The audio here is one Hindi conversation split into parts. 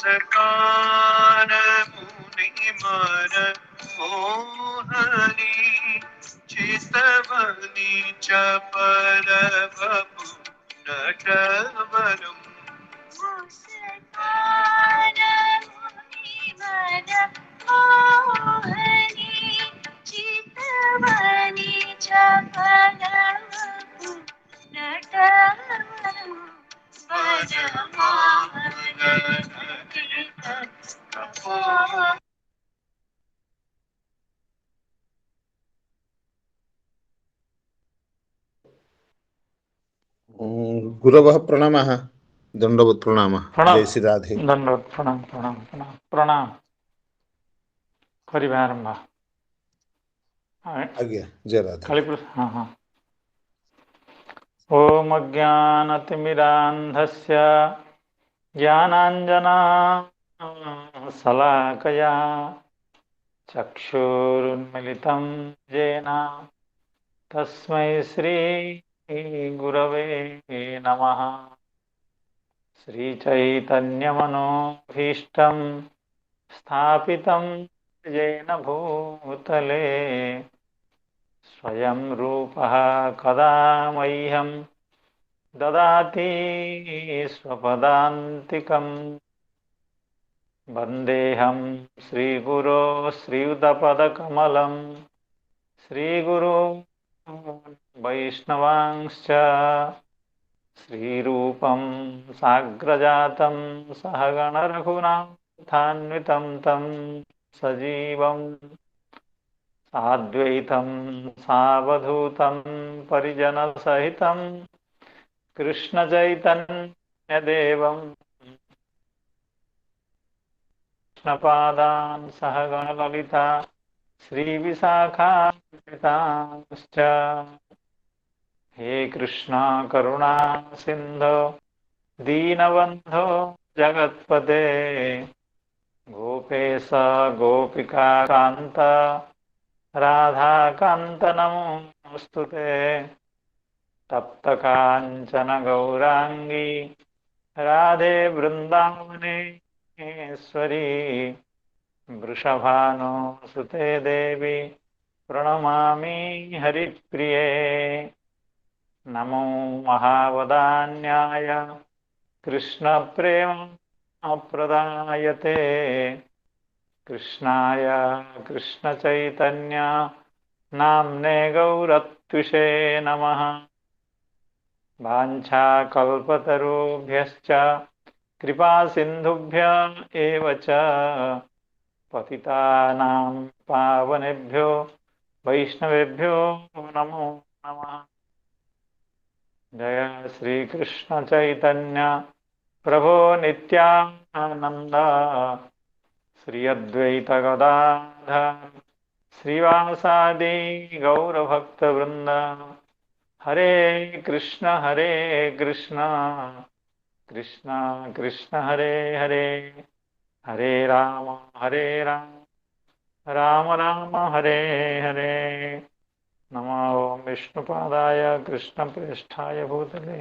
सकान मुनि मन मोहनी चितवनी चपल बपु नटवरम मुस्कान मुनि मन मोहनी चितवनी चपल बपु नटवरम गुरवः प्रणामः दंडवत प्रणामः प्रणाम जय श्री राधे दंडवत प्रणाम प्रणाम प्रणाम प्रणाम କରିବା ଆରମ୍ଭ आज्ञा जय राधे हाँ हाँ ओम अज्ञानतिमिरान्धस्य ज्ञानाञ्जनशलाकया चक्षुरुन्मिलितं येन तस्मै श्रीगुरवे नमः श्रीचैतन्यमनोभीष्टं स्थापितं येन भूतले स्वयं रूपः कदा मह्यं ददाति स्वपदान्तिकम् वन्देऽहं श्रीगुरो श्रीयुतपदकमलं श्रीगुरो वैष्णवांश्च श्रीरूपं साग्रजातं सहगणरघुनाथान्वितं तं सजीवं साद्वैतं सावधूतं परिजनसहितं कृष्णचैतन्यदेवं कृष्णपादान् सहगणललिता श्रीविशाखान्वितांश्च हे कृष्णा करुणा सिन्धो दीनबन्धो जगत्पते गोपेश गोपिकान्त राधाकान्त नमोऽस्तुते तप्तकाञ्चन गौराङ्गी राधे वृन्दावनेश्वरी वृषभानुसुते देवी प्रणमामि हरिप्रिये नमो महावदान्याय कृष्णप्रेमप्रदायते कृष्णाय कृष्णचैतन्य नाम्ने गौरत्विषे नमः वाञ्छाकल्पतरुभ्यश्च कृपासिन्धुभ्य एव च पतितानां पावनेभ्यो वैष्णवेभ्यो नमो नमः जय श्री कृष्ण चैतन्य प्रभो नित्यानंद श्री अद्वैत गदाधर श्रीवासादि गौरभक्तवृंद हरे कृष्ण कृष्ण कृष्ण हरे हरे हरे राम राम राम हरे हरे नमो विष्णुपादाय कृष्णप्रेष्ठाय भूतले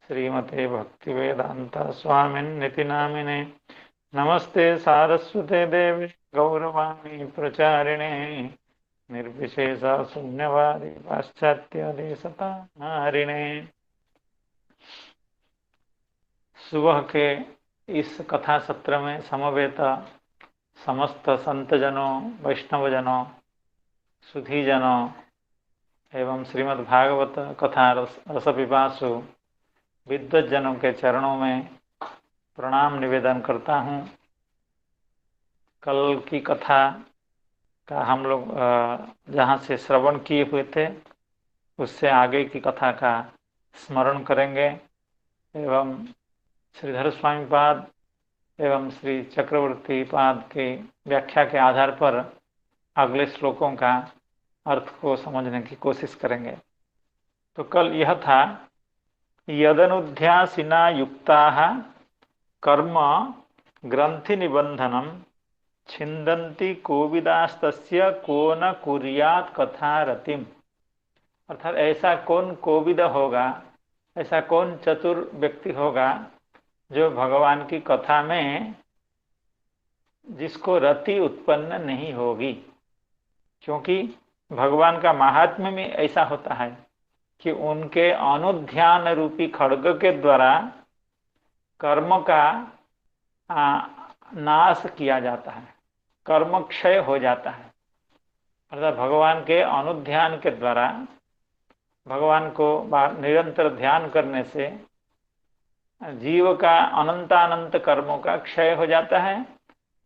श्रीमते भक्तिवेदांता स्वामिन्निति नामिने नमस्ते सारस्वते देवे गौरवाणी प्रचारिणे निर्विशेष शून्यवादी पाश्चात्यदेशतारिणे। सुबह के इस कथा सत्र में समवेत समस्त संतजनों वैष्णवजनों सुधीजनों एवं श्रीमद् भागवत कथा रसपिपासु विद्वज्जनों के चरणों में प्रणाम निवेदन करता हूँ। कल की कथा का हम लोग जहाँ से श्रवण किए हुए थे उससे आगे की कथा का स्मरण करेंगे एवं श्रीधर स्वामी पाद एवं श्री चक्रवर्ती पाद की व्याख्या के आधार पर अगले श्लोकों का अर्थ को समझने की कोशिश करेंगे। तो कल यह था यदनुध्यासिना युक्ताः कर्म ग्रंथि निबंधनम छिंदन्ति कोविदास्तस्य को न कुर्यात कथा रतिम। अर्थात ऐसा कौन कोविद होगा, ऐसा कौन चतुर व्यक्ति होगा जो भगवान की कथा में जिसको रति उत्पन्न नहीं होगी, क्योंकि भगवान का महात्म्य में ऐसा होता है कि उनके अनुध्यान रूपी खड्ग के द्वारा कर्म का नाश किया जाता है, कर्म क्षय हो जाता है। अर्थात भगवान के अनुध्यान के द्वारा, भगवान को निरंतर ध्यान करने से जीव का अनंतानंत कर्मों का क्षय हो जाता है।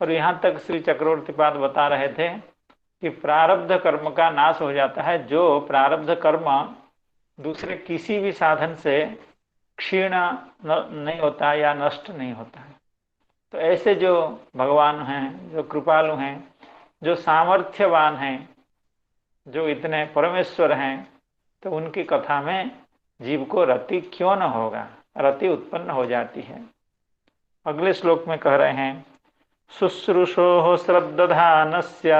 और यहाँ तक श्री चक्रवर्तीपाद बता रहे थे कि प्रारब्ध कर्म का नाश हो जाता है, जो प्रारब्ध कर्म दूसरे किसी भी साधन से क्षीण नहीं होता या नष्ट नहीं होता है। तो ऐसे जो भगवान हैं, जो कृपालु हैं, जो सामर्थ्यवान हैं, जो इतने परमेश्वर हैं, तो उनकी कथा में जीव को रति क्यों न होगा, रति उत्पन्न हो जाती है। अगले श्लोक में कह रहे हैं, शुश्रूषो श्रद्धानस्य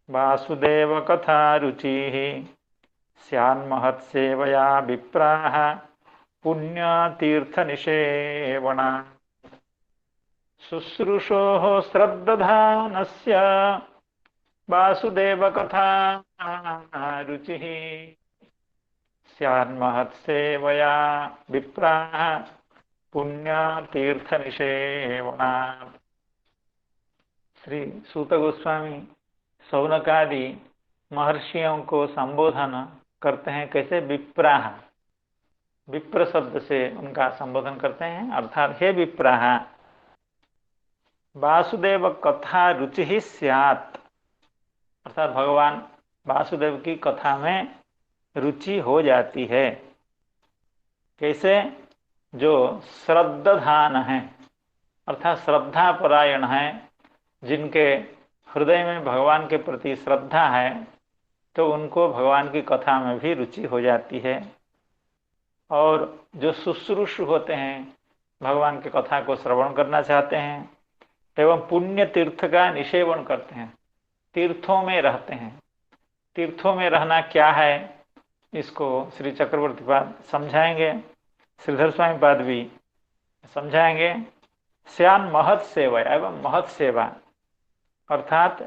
वासुदेव कथा रुचि स्यान्महत्सेवया विप्राः पुण्यतीर्थ निषेवणा। शुश्रूषो श्रद्धानस्य वासुदेव कथा रुचि स्यान्महत्सेवया विप्राः पुण्यतीर्थ निषेवणा। श्री सूत गोस्वामी शौनकादि महर्षियों को संबोधन करते हैं कैसे? विप्राः, विप्र शब्द से उनका संबोधन करते हैं। अर्थात हे विप्राः, वासुदेव कथा रुचि ही स्यात्, अर्थात भगवान वासुदेव की कथा में रुचि हो जाती है। कैसे? जो श्रद्धान है, अर्थात श्रद्धा परायण है, जिनके हृदय में भगवान के प्रति श्रद्धा है, तो उनको भगवान की कथा में भी रुचि हो जाती है। और जो शुश्रूष होते हैं, भगवान की कथा को श्रवण करना चाहते हैं एवं पुण्य तीर्थ का निषेवन करते हैं, तीर्थों में रहते हैं। तीर्थों में रहना क्या है, इसको श्री चक्रवर्तीपाद समझाएंगे, श्रीधर स्वामी पाद भी समझाएंगे। श्यान महत सेवा एवं महत सेवा, अर्थात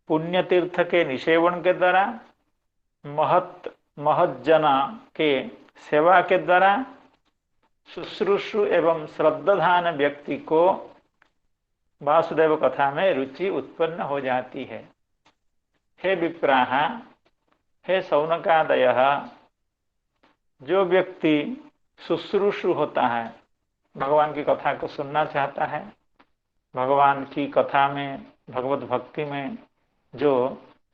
पुण्य तीर्थ के निषेवन के द्वारा, महत जना के सेवा के द्वारा शुश्रूषु एवं श्रद्धान व्यक्ति को वासुदेव कथा में रुचि उत्पन्न हो जाती है। हे विप्राः, हे शौनकादयः, जो व्यक्ति शुश्रूषु होता है, भगवान की कथा को सुनना चाहता है, भगवान की कथा में, भगवत भक्ति में जो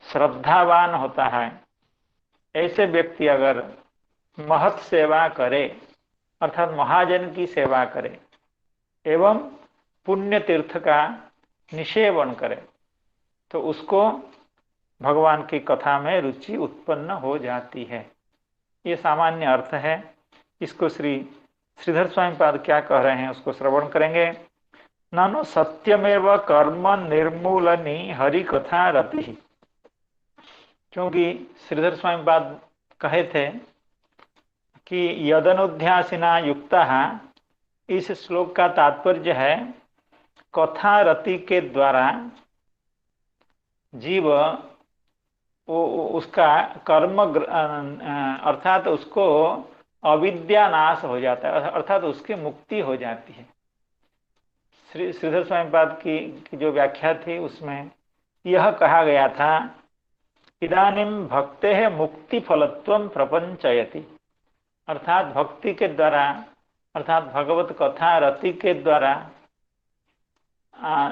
श्रद्धावान होता है, ऐसे व्यक्ति अगर महत सेवा करे, अर्थात महाजन की सेवा करे एवं पुण्य तीर्थ का निषेवन करे, तो उसको भगवान की कथा में रुचि उत्पन्न हो जाती है। ये सामान्य अर्थ है। इसको श्रीधर स्वामी पाद क्या कह रहे हैं उसको श्रवण करेंगे। नानो सत्यमेव कर्म निर्मूलनी हरि कथा रति, क्योंकि श्रीधर स्वामी पाद कहे थे कि यदनुध्यासिना युक्ता, इस श्लोक का तात्पर्य है कथा रति के द्वारा जीव उसका कर्म, अर्थात उसको अविद्या नाश हो जाता है, अर्थात उसकी मुक्ति हो जाती है। श्रीधर स्वामी पाद की जो व्याख्या थी उसमें यह कहा गया था, इदानीं भक्तेः मुक्ति फलत्वं प्रपंचयति, अर्थात भक्ति के द्वारा, अर्थात भगवत कथा रति के द्वारा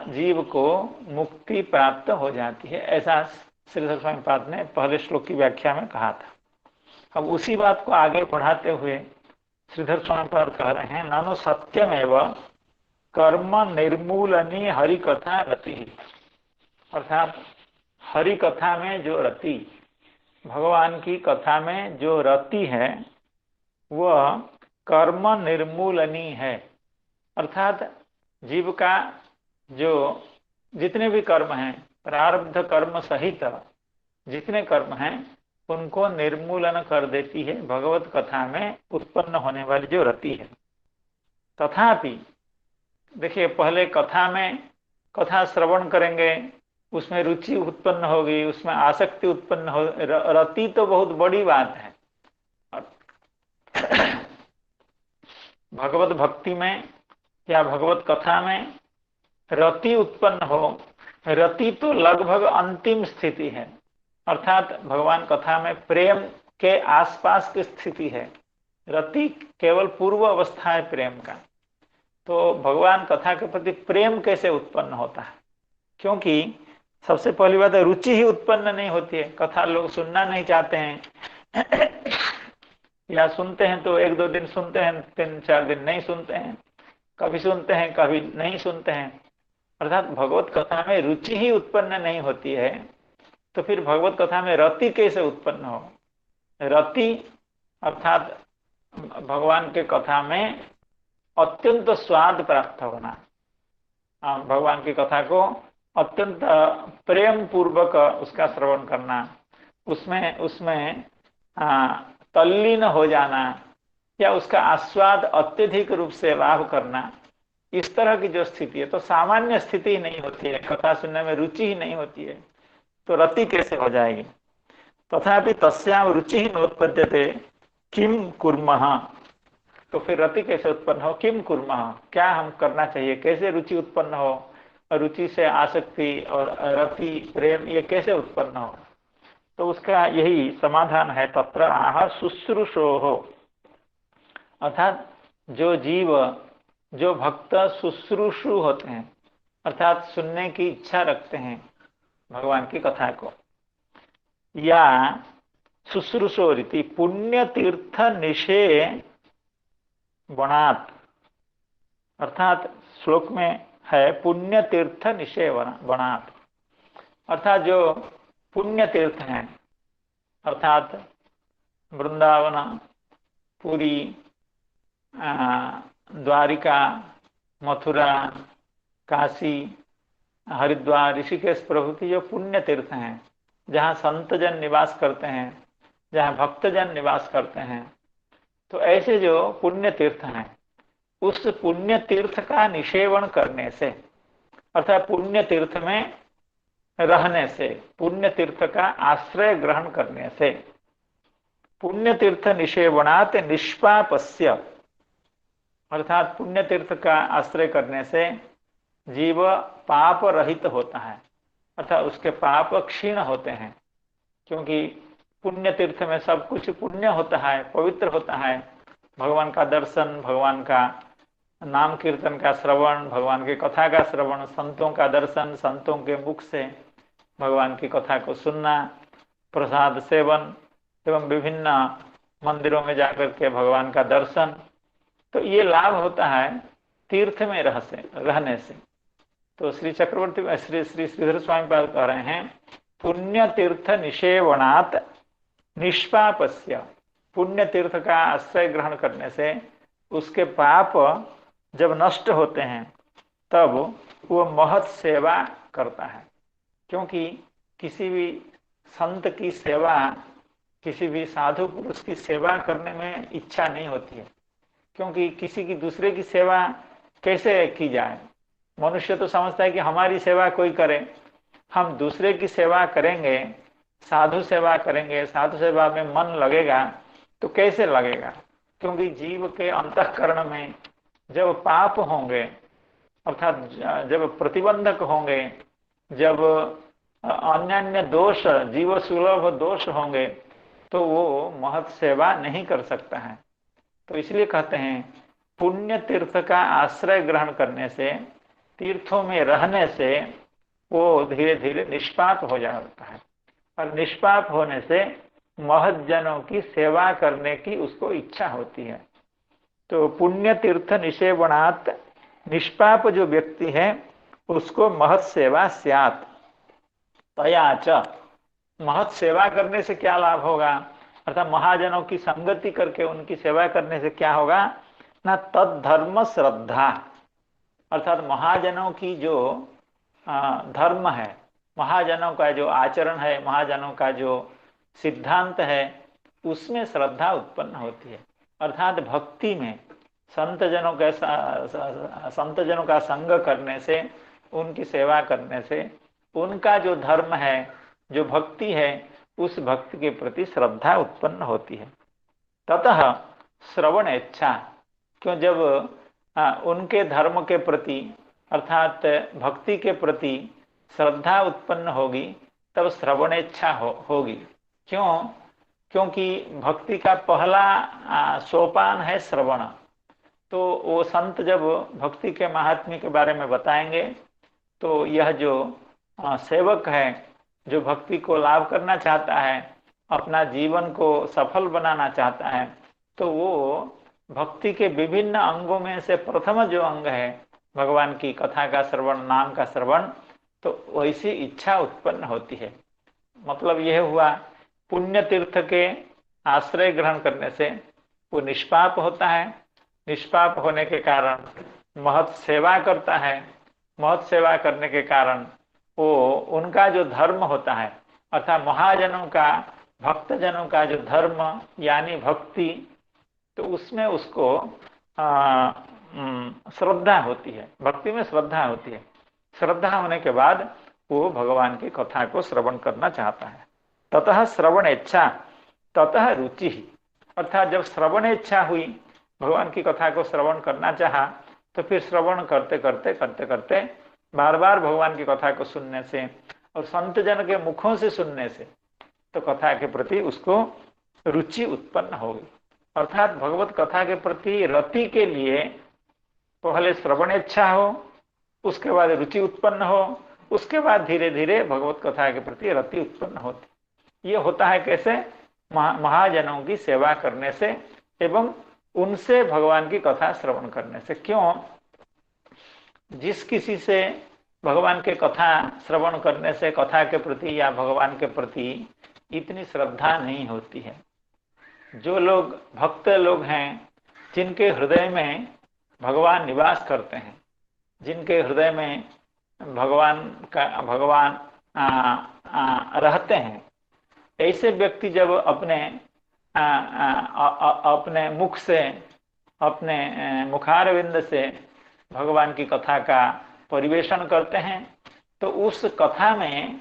जीव को मुक्ति प्राप्त हो जाती है, ऐसा श्रीधर स्वामी पाद ने पहले श्लोक की व्याख्या में कहा था। अब उसी बात को आगे बढ़ाते हुए श्रीधर स्वामी पाद कह रहे हैं, नानो सत्यमेव कर्म निर्मूलनी हरि कथा रति, अर्थात हरि कथा में जो रति, भगवान की कथा में जो रति है वह कर्म निर्मूलनी है, अर्थात जीव का जो जितने भी कर्म हैं, प्रारब्ध कर्म सहित जितने कर्म हैं, उनको निर्मूलन कर देती है भगवत कथा में उत्पन्न होने वाली जो रति है। तथापि देखिए, पहले कथा में कथा श्रवण करेंगे, उसमें रुचि उत्पन्न होगी, उसमें आसक्ति उत्पन्न हो, रति तो बहुत बड़ी बात है। भगवत भक्ति में या भगवत कथा में रति उत्पन्न हो, रति तो लगभग अंतिम स्थिति है, अर्थात भगवान कथा में प्रेम के आसपास की स्थिति है। रति केवल पूर्व अवस्था है प्रेम का। तो भगवान कथा के प्रति प्रेम कैसे उत्पन्न होता है? क्योंकि सबसे पहली बात है, रुचि ही उत्पन्न नहीं होती है। कथा लोग सुनना नहीं चाहते हैं या सुनते हैं तो एक दो दिन सुनते हैं, 3-4 दिन नहीं सुनते हैं, कभी सुनते हैं कभी नहीं सुनते हैं। अर्थात भगवत कथा में रुचि ही उत्पन्न नहीं होती है, तो फिर भगवत कथा में रति कैसे उत्पन्न हो? रति अर्थात भगवान के कथा में अत्यंत स्वाद प्राप्त होना, भगवान की कथा को अत्यंत प्रेम पूर्वक उसका श्रवण करना, उसमें तल्लीन हो जाना या उसका आस्वाद अत्यधिक रूप से लाभ करना, इस तरह की जो स्थिति है, तो सामान्य स्थिति ही नहीं होती है, कथा सुनने में रुचि ही नहीं होती है, तो रति कैसे हो जाएगी? तथापि तस्याम रुचि ही नोत्पद्यते किम कुर्मः, तो फिर रति कैसे उत्पन्न हो? किम कुर्मः, क्या हम करना चाहिए, कैसे रुचि उत्पन्न हो? रुचि से आसक्ति और रति प्रेम ये कैसे उत्पन्न हो? तो उसका यही समाधान है, तत्र आह शुश्रूषोः, अर्थात जो जीव, जो भक्त शुश्रूषु होते हैं, अर्थात सुनने की इच्छा रखते हैं भगवान की कथा को, या शुश्रूषो रीति पुण्य तीर्थ निषे वनात्, अर्थात श्लोक में है पुण्य तीर्थ निषे वनात्, अर्थात जो पुण्य तीर्थ हैं, अर्थात वृंदावन, पुरी, द्वारिका, मथुरा, काशी, हरिद्वार, ऋषिकेश प्रभृति जो पुण्य तीर्थ हैं, जहाँ संतजन निवास करते हैं, जहाँ भक्तजन निवास करते हैं, तो ऐसे जो पुण्य तीर्थ हैं, उस पुण्य तीर्थ का निषेवण करने से, अर्थात पुण्य तीर्थ में रहने से, पुण्य तीर्थ का आश्रय ग्रहण करने से, पुण्य तीर्थ निषेवणात् निष्पापस्य, अर्थात पुण्य तीर्थ का आश्रय करने से जीव पाप रहित होता है, अर्थात उसके पाप क्षीण होते हैं, क्योंकि पुण्य तीर्थ में सब कुछ पुण्य होता है, पवित्र होता है। भगवान का दर्शन, भगवान का नाम कीर्तन का श्रवण, भगवान की कथा का श्रवण, संतों का दर्शन, संतों के मुख से भगवान की कथा को सुनना, प्रसाद सेवन एवं विभिन्न मंदिरों में जाकर के भगवान का दर्शन, तो ये लाभ होता है तीर्थ में रहने से। तो श्री चक्रवर्ती श्री श्रीधर स्वामी पाद कह रहे हैं, पुण्य तीर्थ निषेवणात् निष्पापस्य, पुण्य तीर्थ का आश्रय ग्रहण करने से उसके पाप जब नष्ट होते हैं तब वो महत् सेवा करता है। क्योंकि किसी भी संत की सेवा, किसी भी साधु पुरुष की सेवा करने में इच्छा नहीं होती है, क्योंकि किसी की दूसरे की सेवा कैसे की जाए? मनुष्य तो समझता है कि हमारी सेवा कोई करे, हम दूसरे की सेवा करेंगे, साधु सेवा करेंगे, साधु सेवा में मन लगेगा तो कैसे लगेगा? क्योंकि जीव के अंतःकरण में जब पाप होंगे, अर्थात जब प्रतिबंधक होंगे, जब अन्य दोष, जीव सुलभ दोष होंगे, तो वो महत् सेवा नहीं कर सकता है। तो इसलिए कहते हैं पुण्य तीर्थ का आश्रय ग्रहण करने से, तीर्थों में रहने से वो धीरे धीरे निष्पाप हो जाता है, और निष्पाप होने से महज्जनों की सेवा करने की उसको इच्छा होती है। तो पुण्य तीर्थ निषेवणात् निष्पाप जो व्यक्ति है उसको महत् सेवा स्यात्, तया च, महत् सेवा करने से क्या लाभ होगा? अर्थात महाजनों की संगति करके उनकी सेवा करने से क्या होगा ना? तद धर्म श्रद्धा, अर्थात महाजनों की जो धर्म है, महाजनों का जो आचरण है, महाजनों का जो सिद्धांत है, उसमें श्रद्धा उत्पन्न होती है। अर्थात भक्ति में संतजनों का संग करने से उनकी सेवा करने से उनका जो धर्म है, जो भक्ति है, उस भक्ति के प्रति श्रद्धा उत्पन्न होती है। ततः श्रवण इच्छा, क्यों जब उनके धर्म के प्रति अर्थात भक्ति के प्रति श्रद्धा उत्पन्न होगी तब श्रवण इच्छा होगी। क्यों? क्योंकि भक्ति का पहला सोपान है श्रवण। तो वो संत जब भक्ति के महात्म्य के बारे में बताएंगे तो यह जो सेवक है, जो भक्ति को लाभ करना चाहता है, अपना जीवन को सफल बनाना चाहता है, तो वो भक्ति के विभिन्न अंगों में से प्रथम जो अंग है भगवान की कथा का श्रवण, नाम का श्रवण, तो वैसी इच्छा उत्पन्न होती है। मतलब यह हुआ पुण्य तीर्थ के आश्रय ग्रहण करने से वो निष्पाप होता है। निष्पाप होने के कारण महत् सेवा करता है। महत् सेवा करने के कारण वो उनका जो धर्म होता है अर्थात महाजनों का, भक्तजनों का जो धर्म यानी भक्ति, तो उसमें उसको श्रद्धा होती है। भक्ति में श्रद्धा होती है। श्रद्धा होने के बाद वो भगवान की कथा को श्रवण करना चाहता है। ततः श्रवण इच्छा, ततः रुचि, अर्थात जब श्रवण इच्छा हुई, भगवान की कथा को श्रवण करना चाहा, तो फिर श्रवण करते करते करते करते बार बार भगवान की कथा को सुनने से और संत जन के मुखों से सुनने से तो कथा के प्रति उसको रुचि उत्पन्न होगी। अर्थात भगवत कथा के प्रति रति के लिए पहले श्रवण इच्छा हो, उसके बाद रुचि उत्पन्न हो, उसके बाद धीरे धीरे भगवत कथा के प्रति रति उत्पन्न होती। ये होता है कैसे? महाजनों की सेवा करने से एवं उनसे भगवान की कथा श्रवण करने से। क्यों? जिस किसी से भगवान के कथा श्रवण करने से कथा के प्रति या भगवान के प्रति इतनी श्रद्धा नहीं होती है, जो लोग भक्त लोग हैं, जिनके हृदय में भगवान निवास करते हैं, जिनके हृदय में भगवान रहते हैं, ऐसे व्यक्ति जब अपने मुख से, अपने मुखारविंद से भगवान की कथा का परिवेशन करते हैं तो उस कथा में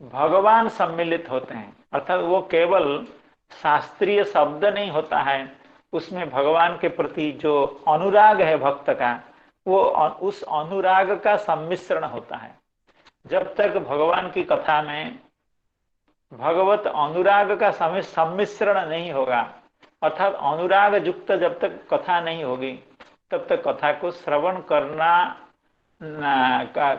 भगवान सम्मिलित होते हैं। अर्थात वो केवल शास्त्रीय शब्द नहीं होता है, उसमें भगवान के प्रति जो अनुराग है भक्त का, वो उस अनुराग का सम्मिश्रण होता है। जब तक भगवान की कथा में भगवत अनुराग का सम्मिश्रण नहीं होगा, अर्थात अनुराग युक्त जब तक कथा नहीं होगी, तब तक कथा को श्रवण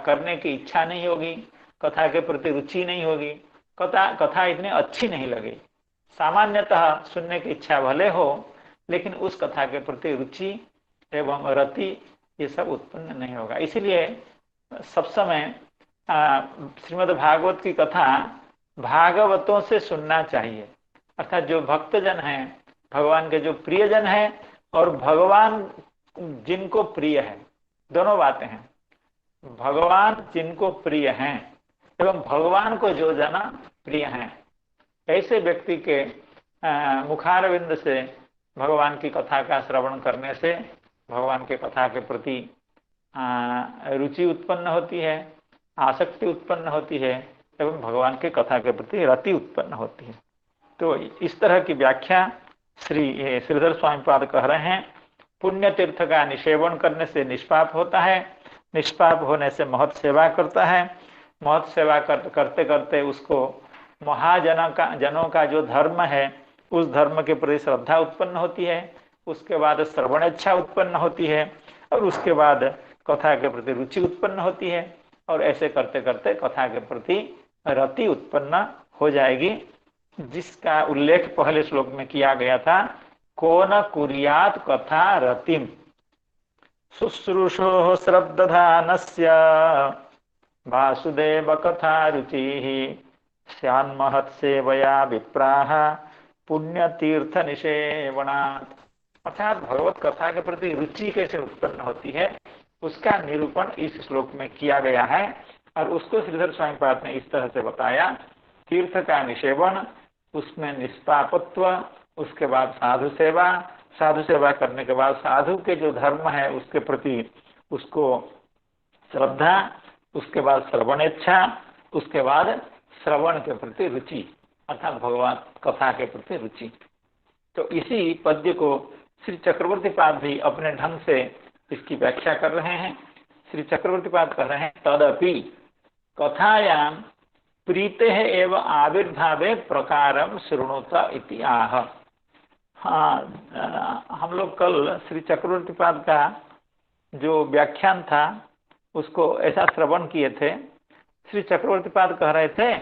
करने की इच्छा नहीं होगी, कथा के प्रति रुचि नहीं होगी, कथा इतनी अच्छी नहीं लगेगी। सामान्यतः सुनने की इच्छा भले हो, लेकिन उस कथा के प्रति रुचि एवं रति ये सब उत्पन्न नहीं होगा। इसीलिए सब समय श्रीमद् भागवत की कथा भागवतों से सुनना चाहिए। अर्थात जो भक्तजन हैं, भगवान के जो प्रियजन हैं और भगवान जिनको प्रिय है, दोनों बातें हैं। भगवान जिनको प्रिय हैं एवं भगवान को जो जना प्रिय हैं, ऐसे व्यक्ति के मुखारविंद से भगवान की कथा का श्रवण करने से भगवान के कथा के प्रति रुचि उत्पन्न होती है, आसक्ति उत्पन्न होती है एवं भगवान के कथा के प्रति रति उत्पन्न होती है। तो इस तरह की व्याख्या श्री श्रीधर स्वामी पाद कह रहे हैं। पुण्य तीर्थ का निषेवन करने से निष्पाप होता है, निष्पाप होने से महत् सेवा करता है, महत् सेवा करते करते उसको जनों का जो धर्म है उस धर्म के प्रति श्रद्धा उत्पन्न होती है, उसके बाद श्रवण इच्छा उत्पन्न होती है और उसके बाद कथा के प्रति रुचि उत्पन्न होती है और ऐसे करते करते कथा के प्रति रति उत्पन्न हो जाएगी, जिसका उल्लेख पहले श्लोक में किया गया था। को न कुर्यात् कथा रतिम शुश्रूषो श्रद्धानस्य वासुदेव कथा रुचि स्यान्महत् सेवया विप्राः पुण्य तीर्थ निषेवणात्। अर्थात भगवत कथा के प्रति रुचि कैसे उत्पन्न होती है उसका निरूपण इस श्लोक में किया गया है और उसको श्रीधर स्वामी पाद ने इस तरह से बताया। तीर्थ का निषेवन, उसमें निष्पापत्व, उसके बाद साधु सेवा, साधु सेवा करने के बाद साधु के जो धर्म है उसके प्रति उसको श्रद्धा, उसके बाद श्रवणेच्छा, उसके बाद श्रवण के प्रति रुचि अर्थात भगवान कथा के प्रति रुचि। तो इसी पद्य को श्री चक्रवर्ती पाद भी अपने ढंग से इसकी व्याख्या कर रहे हैं। श्री चक्रवर्ती पाद कह रहे हैं तदपि कथायां प्रीते एव आविर्भावे प्रकारम शृणुत इति आह। हाँ, हम लोग कल श्री चक्रवर्ती पाद का जो व्याख्यान था उसको ऐसा श्रवण किए थे। श्री चक्रवर्ती पाद कह रहे थे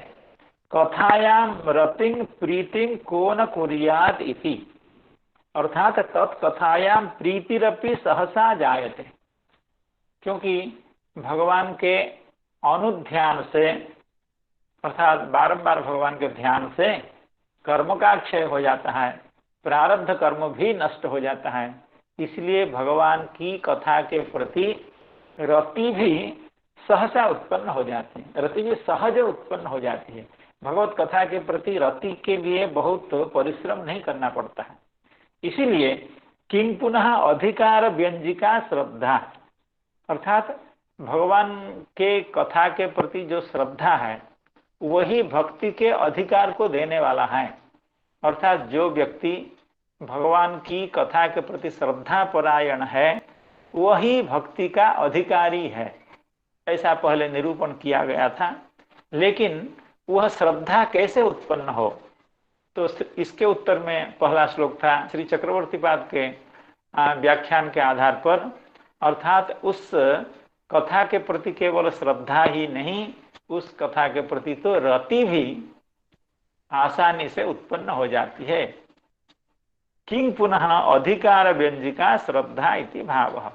कथायां रतिं प्रीतिं को न कुर्यात् इति, अर्थात तत्कथायां प्रीतिरपि सहसा जायते, क्योंकि भगवान के अनुध्यान से अर्थात बारंबार भगवान के ध्यान से कर्म का क्षय हो जाता है, प्रारब्ध कर्म भी नष्ट हो जाता है। इसलिए भगवान की कथा के प्रति रति भी सहसा उत्पन्न हो जाती है, रति भी सहज उत्पन्न हो जाती है। भगवत कथा के प्रति रति के लिए बहुत परिश्रम नहीं करना पड़ता है। इसीलिए किं पुनः अधिकार व्यंजिका श्रद्धा, अर्थात भगवान के कथा के प्रति जो श्रद्धा है वही भक्ति के अधिकार को देने वाला है। अर्थात जो व्यक्ति भगवान की कथा के प्रति श्रद्धा परायण है वही भक्ति का अधिकारी है, ऐसा पहले निरूपण किया गया था। लेकिन वह श्रद्धा कैसे उत्पन्न हो, तो इसके उत्तर में पहला श्लोक था श्री चक्रवर्ती पाद के व्याख्यान के आधार पर, अर्थात उस कथा के प्रति केवल श्रद्धा ही नहीं, उस कथा के प्रति तो रति भी आसानी से उत्पन्न हो जाती है। किंग पुनः अधिकार व्यंजिका श्रद्धा इति भाव,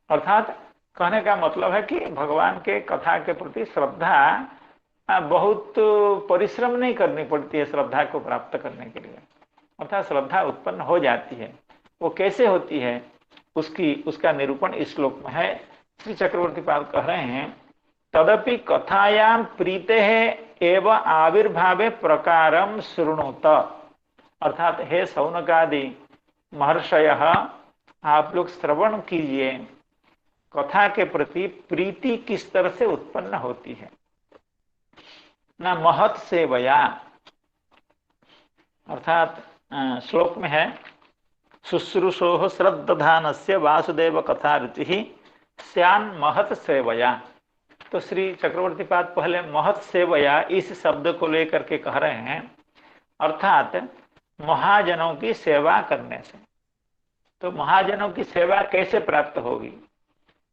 अर्थात कहने का मतलब है कि भगवान के कथा के प्रति श्रद्धा बहुत परिश्रम नहीं करनी पड़ती है श्रद्धा को प्राप्त करने के लिए, अर्थात श्रद्धा उत्पन्न हो जाती है। वो कैसे होती है उसका निरूपण इस श्लोक में है। श्री चक्रवर्ती पाद कह रहे हैं तदपि कथायां प्रीते एव आविर्भावे प्रकारम शृणुत, अर्थात हे शौनकादि महर्षयः आप लोग श्रवण कीजिए कथा के प्रति प्रीति किस तरह से उत्पन्न होती है। ना महत सेवया, अर्थात श्लोक में है शुश्रूषोः श्रद्धानस्य वासुदेव कथा रुचि स्यान महत सेवया। तो श्री चक्रवर्ती पाद पहले महत सेवया इस शब्द को लेकर के कह रहे हैं, अर्थात महाजनों की सेवा करने से। तो महाजनों की सेवा कैसे प्राप्त होगी,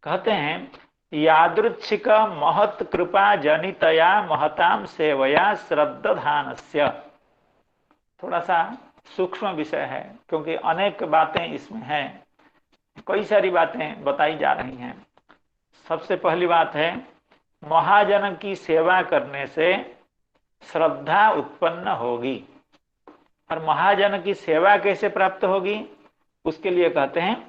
कहते हैं यादृच्छिक महत कृपा जनितया महताम सेवया श्रद्धानस्य। थोड़ा सा सूक्ष्म विषय है क्योंकि अनेक बातें इसमें हैं, कई सारी बातें बताई जा रही हैं। सबसे पहली बात है महाजन की सेवा करने से श्रद्धा उत्पन्न होगी। और महाजन की सेवा कैसे प्राप्त होगी, उसके लिए कहते हैं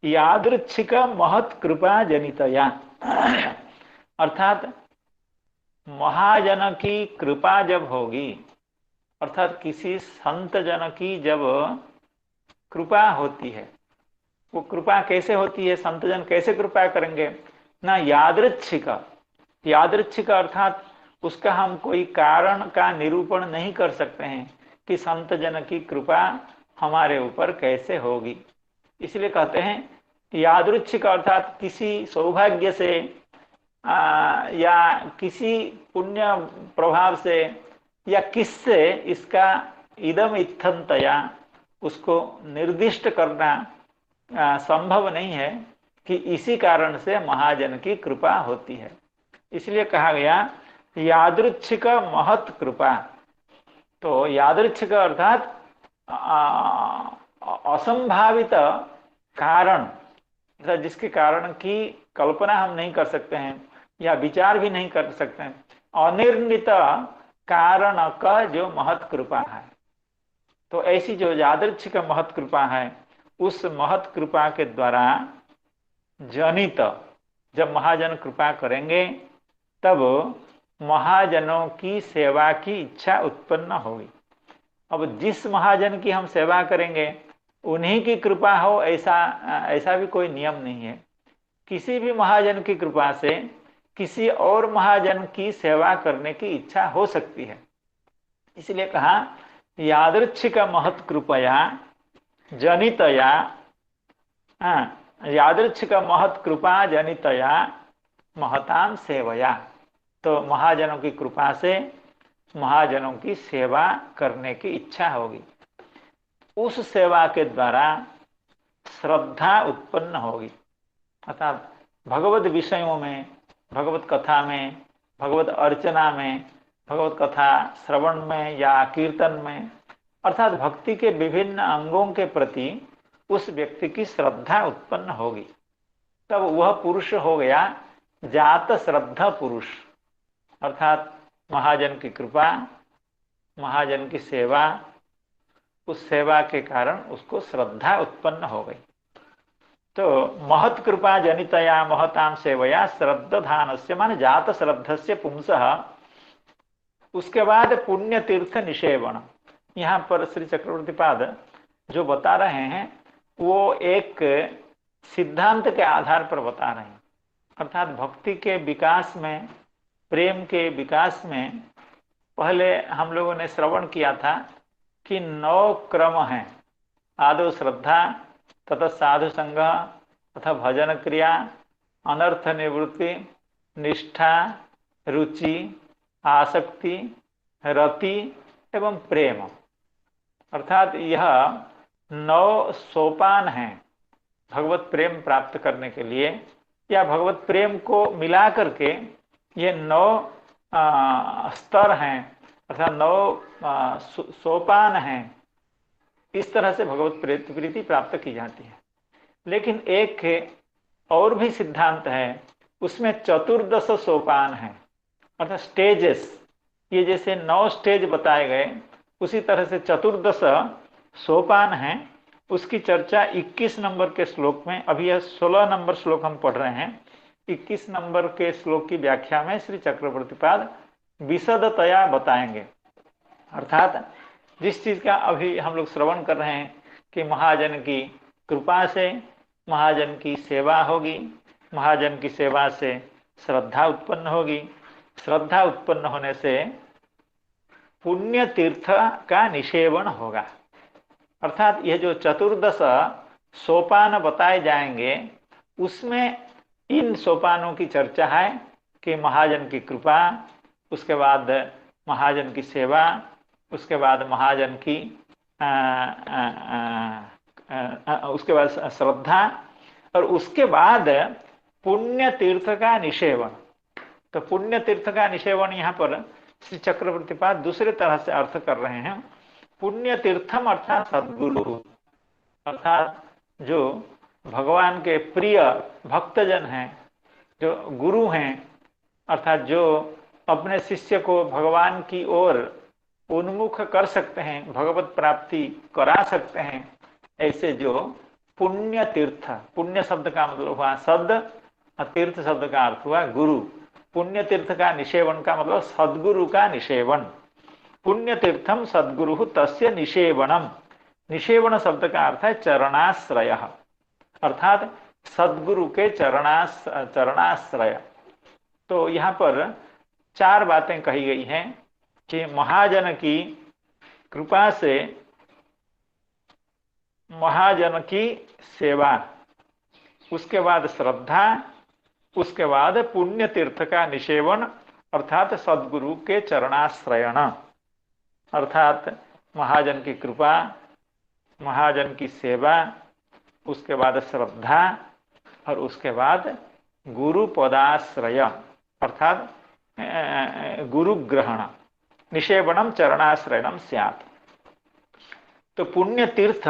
यादृच्छिक महत कृपा जनितया, अर्थात महाजन की कृपा जब होगी, अर्थात किसी संत जन की जब कृपा होती है, वो कृपा कैसे होती है, संत जन कैसे कृपा करेंगे ना, यादृच्छिक। यादृच्छिक अर्थात उसका हम कोई कारण का निरूपण नहीं कर सकते हैं कि संत जन की कृपा हमारे ऊपर कैसे होगी। इसलिए कहते हैं यादृच्छिक अर्थात किसी सौभाग्य से या किसी पुण्य प्रभाव से या किससे इसका इदम इत्थन्तया उसको निर्दिष्ट करना संभव नहीं है कि इसी कारण से महाजन की कृपा होती है। इसलिए कहा गया यादृच्छिक महत कृपा। तो यादृच्छिक अर्थात असंभावित कारण, जिसके कारण की कल्पना हम नहीं कर सकते हैं या विचार भी नहीं कर सकते हैं, अनिर्णित कारण का जो महत कृपा है। तो ऐसी जो यादृच्छिक महत कृपा है, उस महत कृपा के द्वारा जनित जब महाजन कृपा करेंगे तब महाजनों की सेवा की इच्छा उत्पन्न होगी। अब जिस महाजन की हम सेवा करेंगे उन्हीं की कृपा हो ऐसा भी कोई नियम नहीं है किसी भी महाजन की कृपा से किसी और महाजन की सेवा करने की इच्छा हो सकती है। इसलिए कहा यादृच्छिक महत् कृपया जनितया, यादृच्छिक महत् कृपा जनितया महताम सेवया। तो महाजनों की कृपा से महाजनों की सेवा करने की इच्छा होगी, उस सेवा के द्वारा श्रद्धा उत्पन्न होगी। अर्थात भगवत विषयों में, भगवत कथा में, भगवत अर्चना में, भगवत कथा श्रवण में या कीर्तन में, अर्थात भक्ति के विभिन्न अंगों के प्रति उस व्यक्ति की श्रद्धा उत्पन्न होगी। तब वह पुरुष हो गया जात श्रद्धा पुरुष। अर्थात महाजन की कृपा, महाजन की सेवा, उस सेवा के कारण उसको श्रद्धा उत्पन्न हो गई। तो महत् कृपा जनितया महताम सेवया श्रद्धानस्य माने जात श्रद्धस्य पुंसः। उसके बाद पुण्य तीर्थ निषेवण। यहाँ पर श्री चक्रवर्ती पाद जो बता रहे हैं वो एक सिद्धांत के आधार पर बता रहे हैं। अर्थात भक्ति के विकास में, प्रेम के विकास में पहले हम लोगों ने श्रवण किया था कि 9 क्रम हैं। आदो श्रद्धा, तथा साधु संग, तथा भजन क्रिया, अनर्थ निवृत्ति, निष्ठा, रुचि, आसक्ति, रति एवं प्रेम। अर्थात यह 9 सोपान हैं भगवत प्रेम प्राप्त करने के लिए, या भगवत प्रेम को मिला करके ये 9 स्तर हैं, अर्थात 9 सोपान हैं। इस तरह से भगवत प्रीति प्राप्त की जाती है। लेकिन एक और भी सिद्धांत है, उसमें 14 सोपान हैं, अर्थात स्टेजेस। ये जैसे 9 स्टेज बताए गए, उसी तरह से 14 सोपान हैं। उसकी चर्चा 21 नंबर के श्लोक में, अभी यह 16 नंबर श्लोक हम पढ़ रहे हैं, 21 नंबर के श्लोक की व्याख्या में श्री चक्रवर्तीपाद विशदतया बताएंगे। अर्थात जिस चीज का अभी हम लोग श्रवण कर रहे हैं कि महाजन की कृपा से महाजन की सेवा होगी, महाजन की सेवा से श्रद्धा उत्पन्न होगी, श्रद्धा उत्पन्न होने से पुण्य तीर्थ का निषेवण होगा। अर्थात यह जो 14 सोपान बताए जाएंगे, उसमें इन सोपानों की चर्चा है कि महाजन की कृपा, उसके बाद महाजन की सेवा, उसके बाद महाजन की उसके बाद श्रद्धा, और उसके बाद पुण्य तीर्थ का निषेवण। तो पुण्य तीर्थ का निषेवण यहाँ पर श्री चक्रवर्तीपाद दूसरे तरह से अर्थ कर रहे हैं। पुण्य तीर्थम अर्थात सद्गुरु, अर्थात जो भगवान के प्रिय भक्तजन हैं, जो गुरु हैं, अर्थात जो अपने शिष्य को भगवान की ओर उन्मुख कर सकते हैं, भगवत प्राप्ति करा सकते हैं, ऐसे जो पुण्य तीर्थ, पुण्य शब्द का मतलब हुआ सद, तीर्थ शब्द का अर्थ हुआ गुरु। पुण्य तीर्थ का निषेवण का मतलब सद्गुरु का निषेवण। पुण्य तीर्थम सद्गुरु तस्य निषेवणम। निषेवण शब्द का अर्थ है चरणाश्रय, अर्थात सद्गुरु के चरणाश्रय। तो यहाँ पर 4 बातें कही गई हैं कि महाजन की कृपा से महाजन की सेवा, उसके बाद श्रद्धा, उसके बाद पुण्य तीर्थ का निषेवण अर्थात सद्गुरु के चरणाश्रयण। अर्थात महाजन की कृपा, महाजन की सेवा, उसके बाद श्रद्धा, और उसके बाद गुरु पदाश्रय अर्थात गुरु ग्रहण। निषेवणम चरणाश्रयणम स्यात्। तो पुण्य तीर्थ,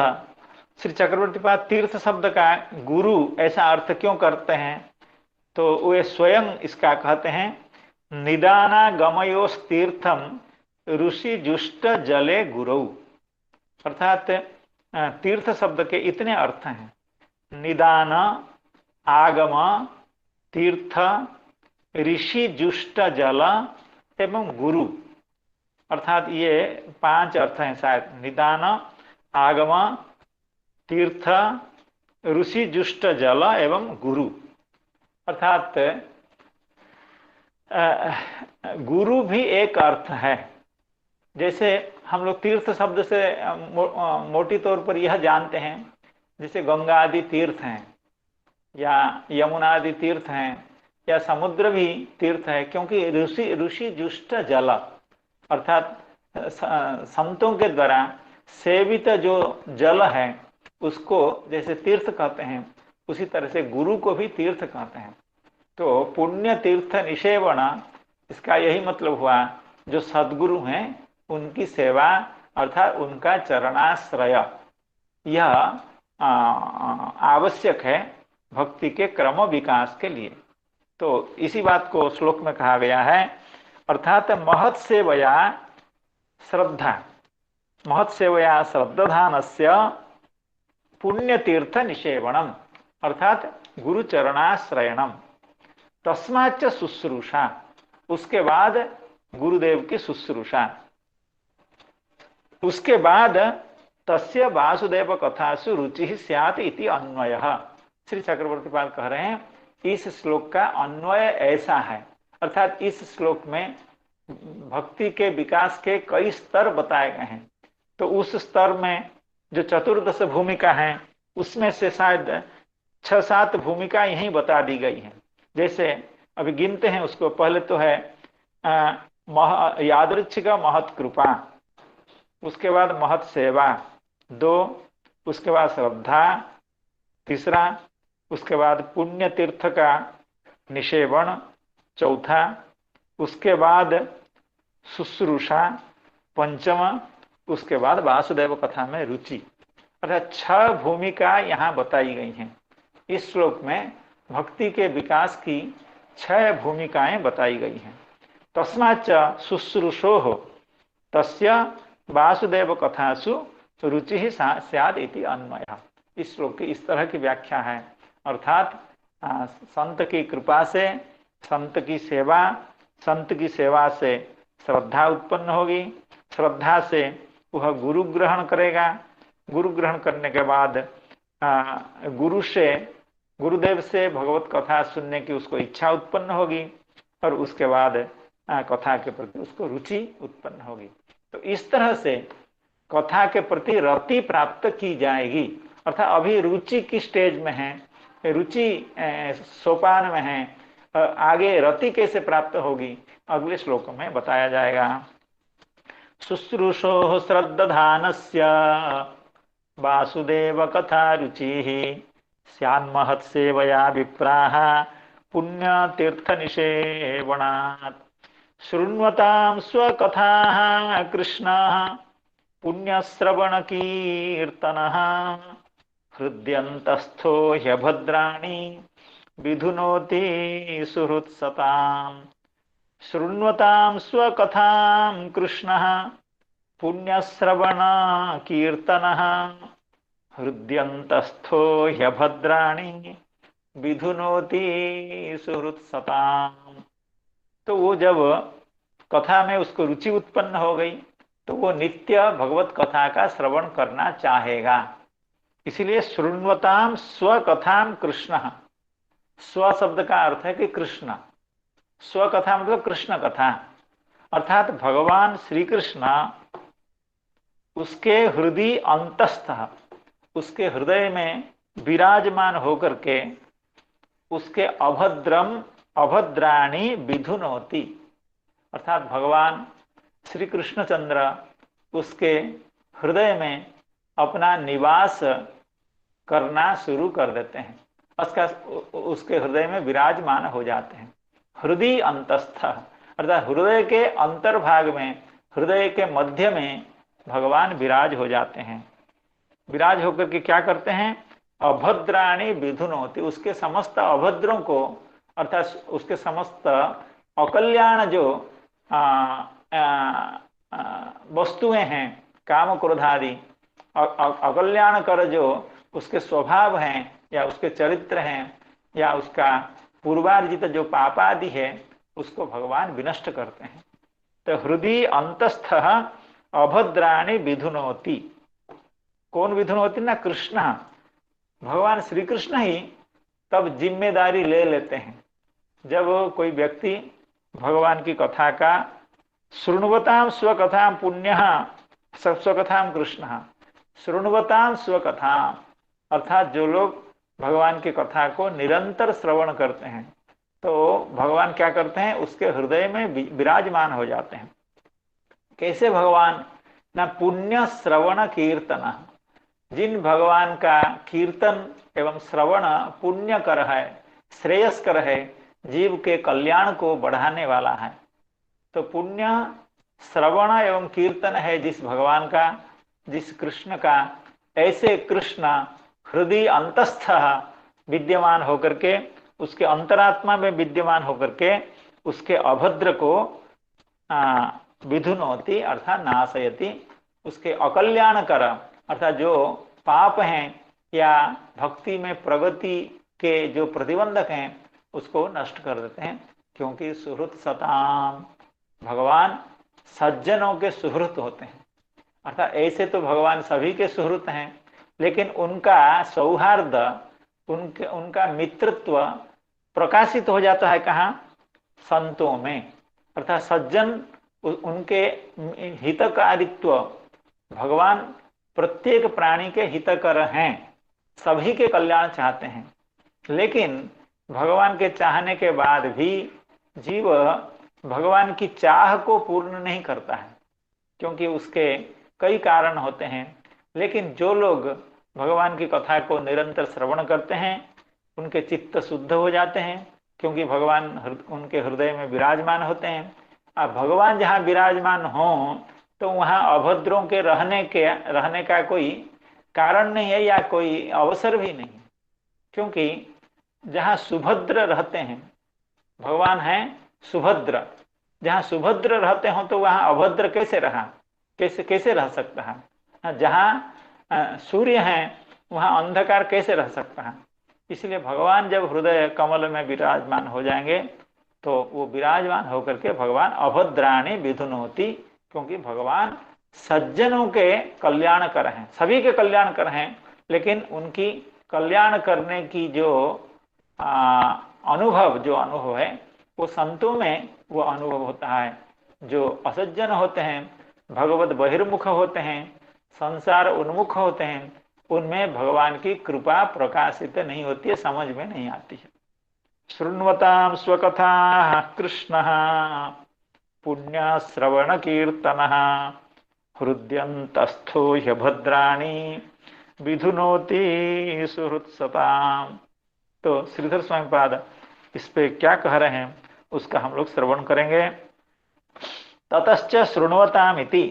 श्री चक्रवर्तीपाद तीर्थ शब्द का गुरु ऐसा अर्थ क्यों करते हैं, तो वे स्वयं इसका कहते हैं निदाना गमयोस तीर्थम ऋषि जुष्ट जले गुरु। अर्थात तीर्थ शब्द के इतने अर्थ हैं, निदान, आगम, तीर्थ, ऋषि जुष्ट जल एवं गुरु। अर्थात ये 5 अर्थ हैं शायद, निदान, आगम, तीर्थ, ऋषि जुष्ट जल एवं गुरु। अर्थात गुरु भी एक अर्थ है। जैसे हम लोग तीर्थ शब्द से मोटी तौर पर यह जानते हैं, जैसे गंगा आदि तीर्थ हैं या यमुना आदि तीर्थ हैं या समुद्र भी तीर्थ है, क्योंकि ऋषि ऋषि जुष्ट जल अर्थात संतों के द्वारा सेवित जो जल है उसको जैसे तीर्थ कहते हैं, उसी तरह से गुरु को भी तीर्थ कहते हैं। तो पुण्य तीर्थ निषेवण, इसका यही मतलब हुआ जो सद्गुरु हैं उनकी सेवा अर्थात उनका चरणाश्रय, यह आवश्यक है भक्ति के क्रम विकास के लिए। तो इसी बात को श्लोक में कहा गया है, अर्थात महत् सेवया श्रद्धा, महत् सेवया श्रद्धानस्य पुण्यतीर्थ निषेवणम अर्थात गुरुचरणाश्रयणम, तस्माच्च शुश्रूषा, उसके बाद गुरुदेव की शुश्रूषा, उसके बाद तस्य वासुदेव कथासु रुचि स्यात् इति अन्वयः। श्री चक्रवर्ती पाल कह रहे हैं इस श्लोक का अन्वय ऐसा है, अर्थात इस श्लोक में भक्ति के विकास के कई स्तर बताए गए हैं। तो उस स्तर में जो चतुर्दश भूमिका है उसमें से शायद 6-7 भूमिका यहीं बता दी गई हैं। जैसे अभी गिनते हैं उसको, पहले तो है यादृच्छिक महत् कृपा, उसके बाद महत् सेवा 2, उसके बाद श्रद्धा 3, उसके बाद पुण्य तीर्थ का निषेवण 4, उसके बाद शुश्रूषा 5, उसके बाद वासुदेव कथा में रुचि, अर्थात 6 भूमिका यहाँ बताई गई हैं। इस श्लोक में भक्ति के विकास की 6 भूमिकाएं बताई गई हैं। तस्माच्च शुश्रूषोः तस्य वासुदेव कथासु रुचि स्यात् इति अन्वयः। इस श्लोक की इस तरह की व्याख्या है, अर्थात संत की कृपा से संत की सेवा से श्रद्धा उत्पन्न होगी, श्रद्धा से वह गुरु ग्रहण करेगा, गुरु ग्रहण करने के बाद गुरुदेव से भगवत कथा सुनने की उसको इच्छा उत्पन्न होगी और उसके बाद कथा के प्रति उसको रुचि उत्पन्न होगी। तो इस तरह से कथा के प्रति रति प्राप्त की जाएगी, अर्थात अभी रुचि की स्टेज में है, रुचि सोपान में है, आगे रति कैसे प्राप्त होगी अगले श्लोक में बताया जाएगा। शुश्रूषोः श्रद्धानस्य वासुदेव कथा रुचिः स्यान्महत् सेवया विप्राः पुण्यतीर्थ निषेवणात् शृण्वतां स्वकथाः कृष्णः पुण्यश्रवण कीर्तनः हृद्यन्तस्थो ह्यभद्राणि विधुनोति सुहृत्सताम् शृण्वतां स्वकथां कृष्णः पुण्यश्रवण कीर्तनः हृद्यन्तस्थो ह्यभद्राणि विधुनोति सुहृत्सताम्। तो वो जब कथा में उसको रुचि उत्पन्न हो गई तो वो नित्य भगवत कथा का श्रवण करना चाहेगा। इसीलिए शृण्वताम स्वकथाम कृष्ण, स्व शब्द का अर्थ है कि कृष्ण, स्व कथा मतलब कृष्ण कथा, अर्थात भगवान श्री कृष्ण उसके हृदय अंतस्थ, उसके हृदय में विराजमान होकर के उसके अभद्राणि विधुनोति, अर्थात भगवान श्री कृष्णचंद्र उसके हृदय में अपना निवास करना शुरू कर देते हैं, उसके हृदय में विराजमान हो जाते हैं। हृदय अंतस्थ अर्थात हृदय के अंतर्भाग में, हृदय के मध्य में भगवान विराज हो जाते हैं। विराज होकर के क्या करते हैं? अभद्राणि विधुनोति, उसके समस्त अभद्रों को अर्थात उसके समस्त अकल्याण जो वस्तुएं हैं, काम क्रोध आदि अकल्याण कर जो उसके स्वभाव हैं या उसके चरित्र हैं या उसका पूर्वार्जित जो पाप आदि है उसको भगवान विनष्ट करते हैं। तो हृदय अंतस्थ अभद्राणि विधुनोति, कौन विधुनोति ना? कृष्ण, भगवान श्री कृष्ण ही तब जिम्मेदारी ले लेते हैं जब कोई व्यक्ति भगवान की कथा का शृण्वताम स्वकथाम पुण्य स्वकथाम कृष्ण, शृण्वताम स्वकथाम अर्थात जो लोग भगवान की कथा को निरंतर श्रवण करते हैं तो भगवान क्या करते हैं, उसके हृदय में विराजमान हो जाते हैं। कैसे भगवान? ना पुण्य श्रवण कीर्तन, जिन भगवान का कीर्तन एवं श्रवण पुण्य कर है, श्रेयस्कर है, जीव के कल्याण को बढ़ाने वाला है। तो पुण्य श्रवण एवं कीर्तन है जिस भगवान का, जिस कृष्ण का, ऐसे कृष्ण हृदय अंतस्थ विद्यमान होकर के, उसके अंतरात्मा में विद्यमान होकर के उसके अभद्र को विधुनोति अर्थात नाशयति, उसके अकल्याण कर अर्थात जो पाप हैं या भक्ति में प्रगति के जो प्रतिबंधक हैं उसको नष्ट कर देते हैं। क्योंकि सुहृत सताम, भगवान सज्जनों के सुहृत होते हैं। अर्थात ऐसे तो भगवान सभी के सुहृत हैं, लेकिन उनका सौहार्द, उनका मित्रत्व प्रकाशित हो जाता है कहाँ? संतों में। अर्थात सज्जन उनके हितकारित्व, भगवान प्रत्येक प्राणी के हितकर हैं, सभी के कल्याण चाहते हैं, लेकिन भगवान के चाहने के बाद भी जीव भगवान की चाह को पूर्ण नहीं करता है, क्योंकि उसके कई कारण होते हैं। लेकिन जो लोग भगवान की कथा को निरंतर श्रवण करते हैं उनके चित्त शुद्ध हो जाते हैं, क्योंकि भगवान उनके हृदय में विराजमान होते हैं। अब भगवान जहाँ विराजमान हो तो वहाँ अभद्रों के रहने का कोई कारण नहीं है या कोई अवसर भी नहीं, क्योंकि जहाँ सुभद्र रहते हैं, भगवान है सुभद्र, जहाँ सुभद्र रहते हो तो वहाँ अभद्र कैसे रहा, कैसे रह सकता है? जहाँ सूर्य है वहाँ अंधकार कैसे रह सकता है? इसलिए भगवान जब हृदय कमल में विराजमान हो जाएंगे तो वो विराजमान होकर के भगवान अभद्राणी विधुनोति, क्योंकि भगवान सज्जनों के कल्याण कर हैं, सभी के कल्याण कर हैं, लेकिन उनकी कल्याण करने की जो अनुभव है वो संतों में वो अनुभव होता है। जो असज्जन होते हैं, भगवत बहिर्मुख होते हैं, संसार उन्मुख होते हैं, उनमें भगवान की कृपा प्रकाशित नहीं होती है, समझ में नहीं आती है। शृण्वतां स्वकथा कृष्ण पुण्य श्रवण कीर्तन हृद्यंतस्थो ह्यभद्राणि विधुनोति सुहृत्सताम्। तो श्रीधर स्वामी पाद इस पे क्या कह रहे हैं उसका हम लोग श्रवण करेंगे। ततश्च शृण्वतामिति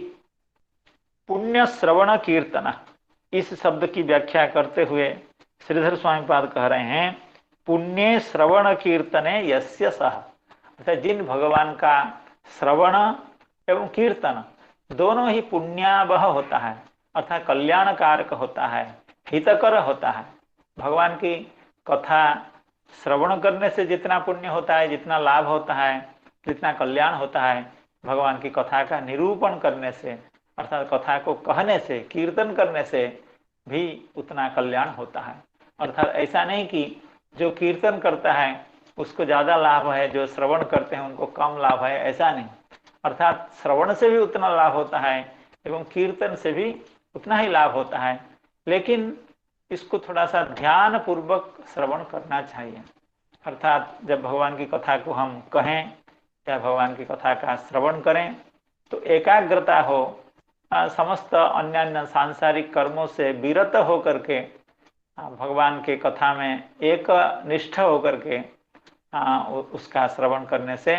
पुण्य श्रवण कीर्तन, इस शब्द की व्याख्या करते हुए श्रीधर स्वामी पाद कह रहे हैं पुण्य श्रवण कीर्तने यस्य सह, अर्थात जिन भगवान का श्रवण एवं कीर्तन दोनों ही पुण्यावह होता है, अर्थात कल्याणकारक होता है, हितकर होता है। भगवान की कथा श्रवण करने से जितना पुण्य होता है, जितना लाभ होता है, जितना कल्याण होता है, भगवान की कथा का निरूपण करने से अर्थात कथा को कहने से, कीर्तन करने से भी उतना कल्याण होता है। अर्थात ऐसा नहीं कि जो कीर्तन करता है उसको ज्यादा लाभ है, जो श्रवण करते हैं उनको कम लाभ है, ऐसा नहीं। अर्थात श्रवण से भी उतना लाभ होता है एवं कीर्तन से भी उतना ही लाभ होता है, लेकिन इसको थोड़ा सा ध्यान पूर्वक श्रवण करना चाहिए। अर्थात जब भगवान की कथा को हम कहें या भगवान की कथा का श्रवण करें तो एकाग्रता हो, समस्त अन्य सांसारिक कर्मों से विरत होकर के भगवान के कथा में एक निष्ठ होकर के उसका श्रवण करने से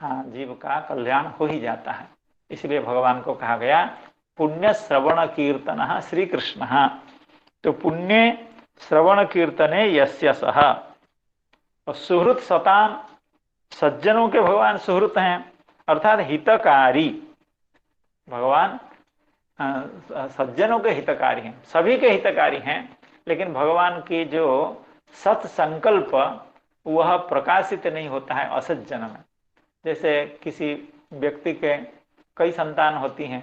जीव का कल्याण हो ही जाता है। इसलिए भगवान को कहा गया पुण्य श्रवण कीर्तन श्री कृष्ण। तो पुण्य श्रवण कीर्तने यस्य सह, और सुहृत सताम, सज्जनों के भगवान सुहृत हैं अर्थात हितकारी। भगवान सज्जनों के हितकारी हैं, सभी के हितकारी हैं, लेकिन भगवान की जो सत्संकल्प वह प्रकाशित नहीं होता है असज्जन में। जैसे किसी व्यक्ति के कई संतान होती हैं,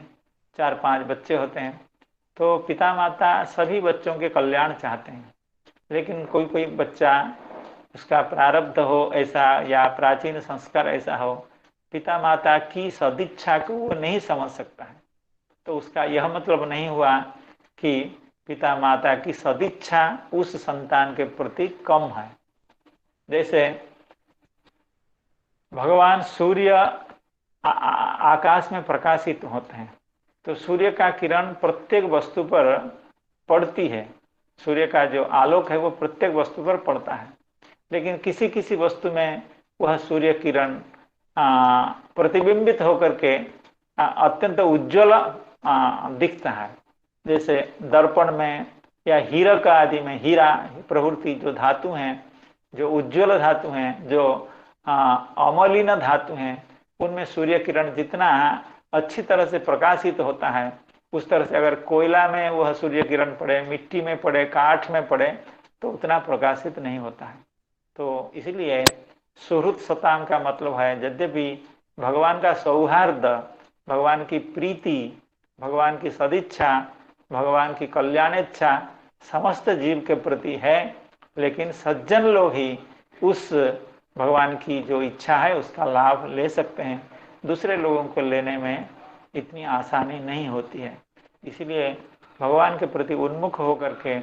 4-5 बच्चे होते हैं, तो पिता माता सभी बच्चों के कल्याण चाहते हैं, लेकिन कोई कोई बच्चा उसका प्रारब्ध हो ऐसा या प्राचीन संस्कार ऐसा हो, पिता माता की सदिच्छा को वो नहीं समझ सकता है। तो उसका यह मतलब नहीं हुआ कि पिता माता की सदिच्छा उस संतान के प्रति कम है। जैसे भगवान सूर्य आकाश में प्रकाशित होते हैं, तो सूर्य का किरण प्रत्येक वस्तु पर पड़ती है। सूर्य का जो आलोक है वो प्रत्येक वस्तु पर पड़ता है, लेकिन किसी किसी वस्तु में वह सूर्य किरण प्रतिबिंबित होकर के अत्यंत उज्ज्वल दिखता है। जैसे दर्पण में या हीरक आदि में, हीरा प्रवृत्ति जो धातु हैं, जो उज्ज्वल धातु हैं, जो अमलिन धातु हैं, उनमें सूर्य किरण जितना अच्छी तरह से प्रकाशित होता है, उस तरह से अगर कोयला में वह सूर्य किरण पड़े, मिट्टी में पड़े, काठ में पड़े, तो उतना प्रकाशित नहीं होता है। तो इसलिए सुहृत सताम का मतलब है, यद्यपि भगवान का सौहार्द, भगवान की प्रीति, भगवान की सदिच्छा, भगवान की कल्याणेच्छा समस्त जीव के प्रति है, लेकिन सज्जन लोग ही उस भगवान की जो इच्छा है उसका लाभ ले सकते हैं। दूसरे लोगों को लेने में इतनी आसानी नहीं होती है। इसलिए भगवान के प्रति उन्मुख होकर के,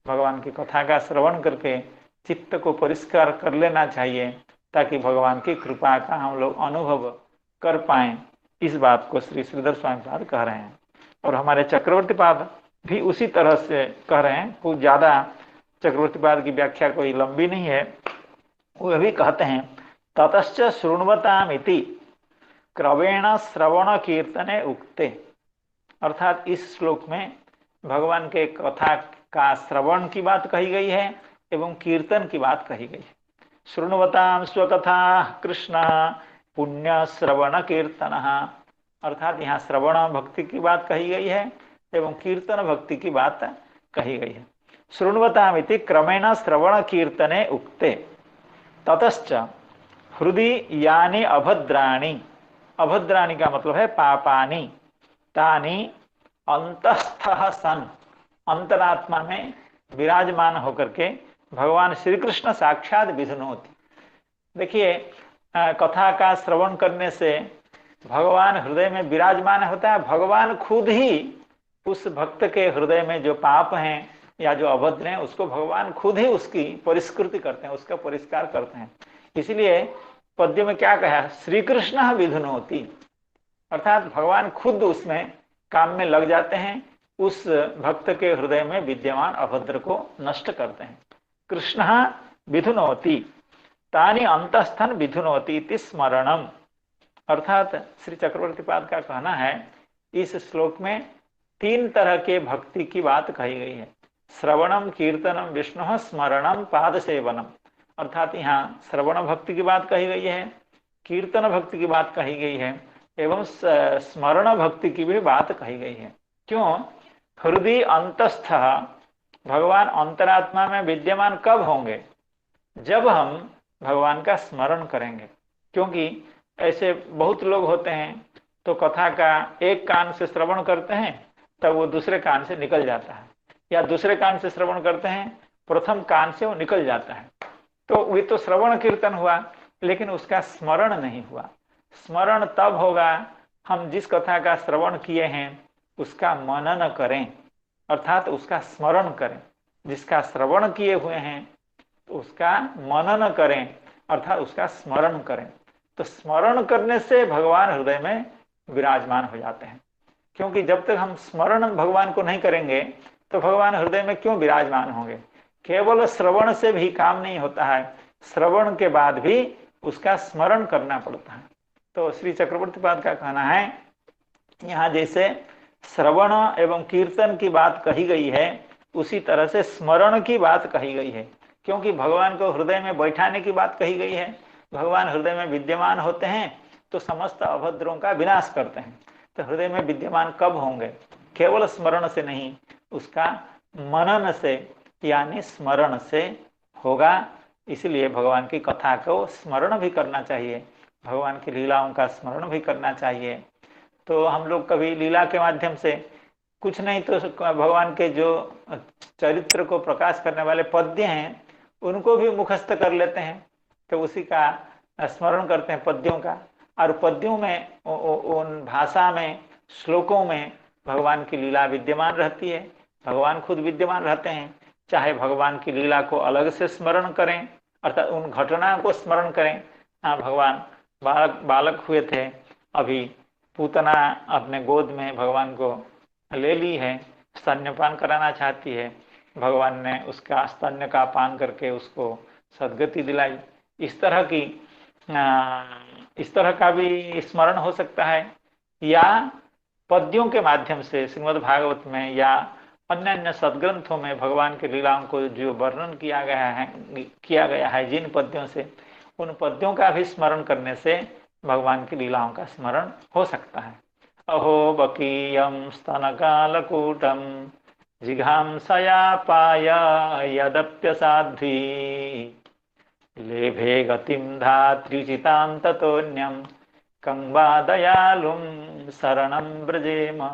भगवान की कथा का श्रवण करके चित्त को परिष्कार कर लेना चाहिए, ताकि भगवान की कृपा का हम लोग अनुभव कर पाएं। इस बात को श्री श्रीधर स्वामी पाद कह रहे हैं, और हमारे चक्रवर्ती पाद भी उसी तरह से कह रहे हैं। कुछ ज्यादा चक्रवर्ती पाद की व्याख्या कोई लंबी नहीं है। वो भी कहते हैं, ततश्च शृण्वतामिति क्रमेण श्रवण कीर्तने उक्ते। अर्थात इस श्लोक में भगवान के कथा का श्रवण की बात कही गई है एवं कीर्तन की बात कही गई है। शृण्वताम स्वकथा कृष्ण पुण्य श्रवण कीर्तन, अर्थात यहाँ श्रवण भक्ति की बात कही गई है एवं कीर्तन भक्ति की बात कही गई है। शृण्वतामिति क्रमेण श्रवण कीर्तने उक्ते। ततश्च हृदि यानि अभद्राणि, अभद्राणि का मतलब है पापानि, तानि अंतस्थः सन, अंतरात्मा में विराजमान होकर के भगवान श्री कृष्ण साक्षात विधुनोति। देखिए, कथा का श्रवण करने से भगवान हृदय में विराजमान होता है। भगवान खुद ही उस भक्त के हृदय में जो पाप हैं या जो अभद्र हैं, उसको भगवान खुद ही उसकी परिष्कृति करते हैं, उसका परिष्कार करते हैं। इसलिए पद्य में क्या कहा, श्री कृष्ण विधुनोति, अर्थात भगवान खुद उसमें काम में लग जाते हैं, उस भक्त के हृदय में विद्यमान अभद्र को नष्ट करते हैं। कृष्ण विधुनोति तानि अंतस्थन विधुनोति इति स्मरणम, अर्थात श्री चक्रवर्ती पाद का कहना है, इस श्लोक में 3 तरह के भक्ति की बात कही गई है। श्रवणम, कीर्तनम, विष्णु स्मरणम, पाद सेवनम, अर्थात यहाँ श्रवण भक्ति की बात कही गई है, कीर्तन भक्ति की बात कही गई है एवं स्मरण भक्ति की भी बात कही गई है। क्यों? हृदय अंतस्थ, भगवान अंतरात्मा में विद्यमान कब होंगे? जब हम भगवान का स्मरण करेंगे। क्योंकि ऐसे बहुत लोग होते हैं, तो कथा का एक कान से श्रवण करते हैं, तब वो दूसरे कान से निकल जाता है, या दूसरे कान से श्रवण करते हैं, प्रथम कान से वो निकल जाता है। तो वे तो श्रवण कीर्तन हुआ, लेकिन उसका स्मरण नहीं हुआ। स्मरण तब होगा हम जिस कथा का श्रवण किए हैं उसका मनन करें, अर्थात उसका स्मरण करें। जिसका श्रवण किए हुए हैं तो उसका मनन करें, अर्थात उसका स्मरण करें। तो स्मरण करने से भगवान हृदय में विराजमान हो जाते हैं। क्योंकि जब तक हम स्मरण भगवान को नहीं करेंगे तो भगवान हृदय में क्यों विराजमान होंगे? केवल श्रवण से भी काम नहीं होता है, श्रवण के बाद भी उसका स्मरण करना पड़ता है। तो श्री चक्रवर्ती पाद का कहना है, यहाँ जैसे श्रवण एवं कीर्तन की बात कही गई है, उसी तरह से स्मरण की बात कही गई है। क्योंकि भगवान को हृदय में बैठाने की बात कही गई है। भगवान हृदय में विद्यमान होते हैं तो समस्त अभद्रों का विनाश करते हैं। तो हृदय में विद्यमान कब होंगे? केवल स्मरण से नहीं, उसका मनन से यानी स्मरण से होगा। इसलिए भगवान की कथा को स्मरण भी करना चाहिए, भगवान की लीलाओं का स्मरण भी करना चाहिए। तो हम लोग कभी लीला के माध्यम से कुछ नहीं तो भगवान के जो चरित्र को प्रकाश करने वाले पद्य हैं उनको भी मुखस्त कर लेते हैं, तो उसी का स्मरण करते हैं पद्यों का। और पद्यों में उन भाषा में श्लोकों में भगवान की लीला विद्यमान रहती है, भगवान खुद विद्यमान रहते हैं। चाहे भगवान की लीला को अलग से स्मरण करें, अर्थात उन घटना को स्मरण करें। हाँ, भगवान बालक हुए थे, अभी पूतना अपने गोद में भगवान को ले ली है, स्तन्यपान कराना चाहती है, भगवान ने उसका स्तन्य का पान करके उसको सद्गति दिलाई। इस तरह का भी स्मरण हो सकता है, या पद्यों के माध्यम से श्रीमद् भागवत में या अन्य अन्य सदग्रंथों में भगवान की लीलाओं को जो वर्णन किया गया है जिन पद्यों से, उन पद्यों का भी स्मरण करने से भगवान की लीलाओं का स्मरण हो सकता है। अहो बकीयम स्तनकालकूटम जिघांसया पाय यदप्यसाध्वी लेभे गतिम धात्रिचितान्ततोऽन्यं कंबा दयालुम शरणं ब्रजेम।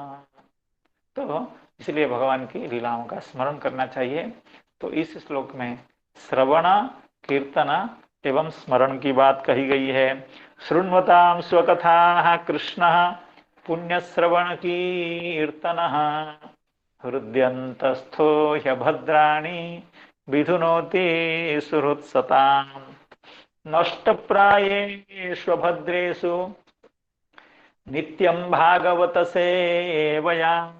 तो इसलिए भगवान की लीलाओं का स्मरण करना चाहिए। तो इस श्लोक में श्रवण, कीर्तन एवं स्मरण की बात कही गई है। शृण्वतां स्वकथाः कृष्णः पुण्यश्रवण कीर्तनः हृद्यन्तस्थो ह्यभद्राणि विधुनोति सुहृत्सताम् नष्टप्रायेष्वभद्रेषु नित्यं भागवत सेवया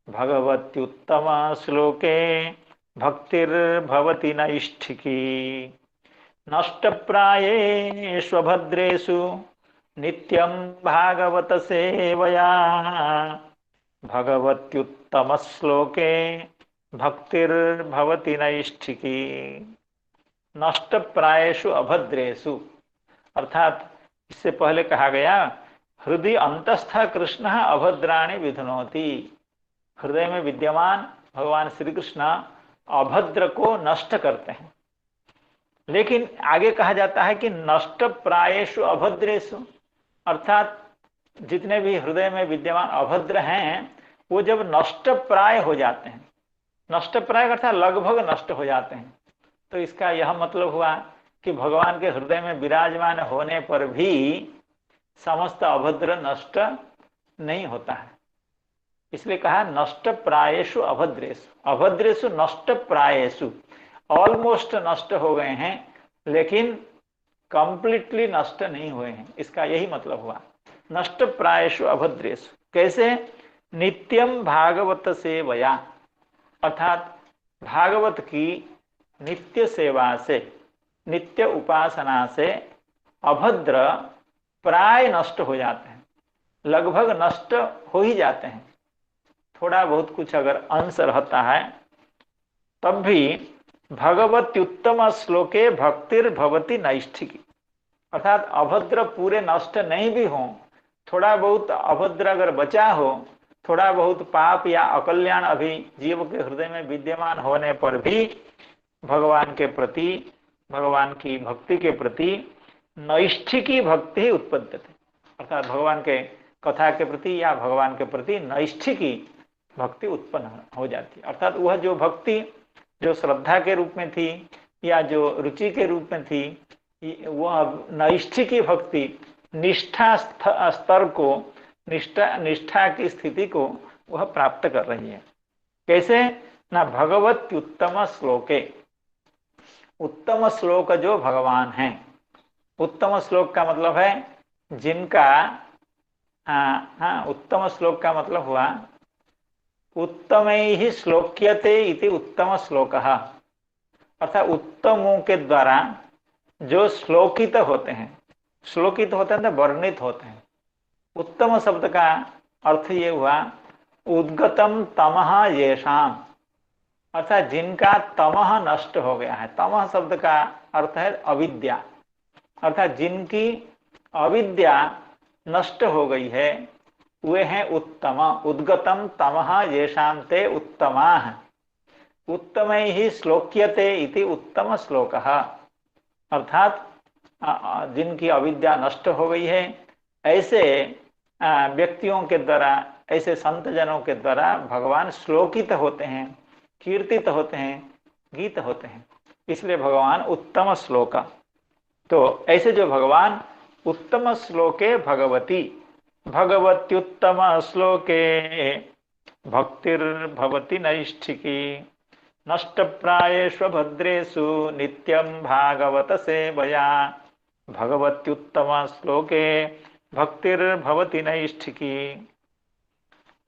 भगवत्युत्तम श्लोके भक्तिर्भवति नैष्ठिकी। नष्टप्रायेष्वभद्रेषु नित्यं भागवत सेवया भगवत्युत्तम श्लोके भक्तिर्भवति नैष्ठिकी। नष्ट प्रायेषु अभद्रेषु, अर्थात इससे पहले कहा गया हृदय अंतस्थ कृष्ण अभद्राणि विधुनोति, हृदय में विद्यमान भगवान श्री कृष्ण अभद्र को नष्ट करते हैं। लेकिन आगे कहा जाता है कि नष्ट प्रायेषु अभद्रेषु, अर्थात जितने भी हृदय में विद्यमान अभद्र हैं वो जब नष्ट प्राय हो जाते हैं, नष्ट प्राय अर्थात लगभग नष्ट हो जाते हैं, तो इसका यह मतलब हुआ कि भगवान के हृदय में विराजमान होने पर भी समस्त अभद्र नष्ट नहीं होता है। इसलिए कहा नष्ट प्रायेषु अभद्रेषु, अभद्रेषु नष्ट प्रायेषु, ऑलमोस्ट नष्ट हो गए हैं लेकिन कंप्लीटली नष्ट नहीं हुए हैं, इसका यही मतलब हुआ। नष्ट प्रायेषु अभद्रेषु कैसे? नित्यम भागवत सेवया, अर्थात भागवत की नित्य सेवा से, नित्य उपासना से अभद्र प्राय नष्ट हो जाते हैं, लगभग नष्ट हो ही जाते हैं। थोड़ा बहुत कुछ अगर अंश रहता है तब भी भगवत्युत्तम श्लोके भक्तिर्भवति नैष्ठिकी, अर्थात अभद्र पूरे नष्ट नहीं भी हो, थोड़ा बहुत अभद्र अगर बचा हो, थोड़ा बहुत पाप या अकल्याण अभी जीव के हृदय में विद्यमान होने पर भी भगवान के प्रति, भगवान की भक्ति के प्रति नैष्ठिकी भक्ति उत्पद्यते, अर्थात भगवान के कथा के प्रति या भगवान के प्रति नैष्ठिकी भक्ति उत्पन्न हो जाती है। अर्थात वह जो भक्ति जो श्रद्धा के रूप में थी या जो रुचि के रूप में थी, वह नैष्ठिकी भक्ति निष्ठा स्तर को, निष्ठा की स्थिति को वह प्राप्त कर रही है। कैसे? ना भगवत्युत्तम श्लोके, उत्तम श्लोक जो भगवान हैं, उत्तम श्लोक का मतलब है जिनका उत्तम श्लोक का मतलब हुआ उत्तमैहि श्लोक्यते इति उत्तम श्लोकः, अर्थात उत्तमों के द्वारा जो श्लोकित होते हैं, श्लोकित होते हैं तो वर्णित होते हैं। उत्तम शब्द का अर्थ ये हुआ उद्गतम तमः येषाम, अर्थात जिनका तमः नष्ट हो गया है। तमः शब्द का अर्थ है अविद्या, अर्थात जिनकी अविद्या नष्ट हो गई है वे हैं उत्तम। उद्गतम तमः येषाम ते उत्तमाः उत्तमैहि श्लोक्यते इति उत्तम श्लोकः, अर्थात जिनकी अविद्या नष्ट हो गई है ऐसे व्यक्तियों के द्वारा, ऐसे संत जनों के द्वारा भगवान श्लोकित होते हैं, कीर्तित होते हैं, गीत होते हैं। इसलिए भगवान उत्तम श्लोक। तो ऐसे जो भगवान उत्तम श्लोके भगवती, भगवत्युत्तम श्लोके भक्तिर्भवति नैष्ठिकी, नष्टप्रायेषु भद्रेषु नित्यं भागवत सेवया, भगवत्युत्तम श्लोके भक्तिर्भवति नैष्ठिकी।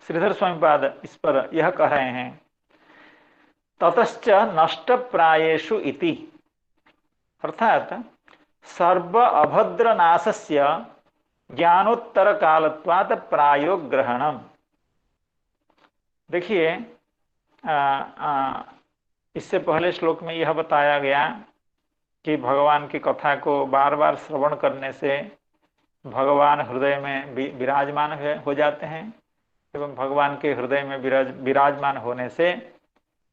श्रीधर स्वामीपाद इस पर यह कह रहे हैं, ततश्च नष्टप्रायेषु इति, अर्थात सर्व अभद्र नाशस्य ज्ञानोत्तर कालत्वात् प्रायो ग्रहणम। देखिए इससे पहले श्लोक में यह बताया गया कि भगवान की कथा को बार बार श्रवण करने से भगवान हृदय में विराजमान हो जाते हैं एवं भगवान के हृदय में विराजमान होने से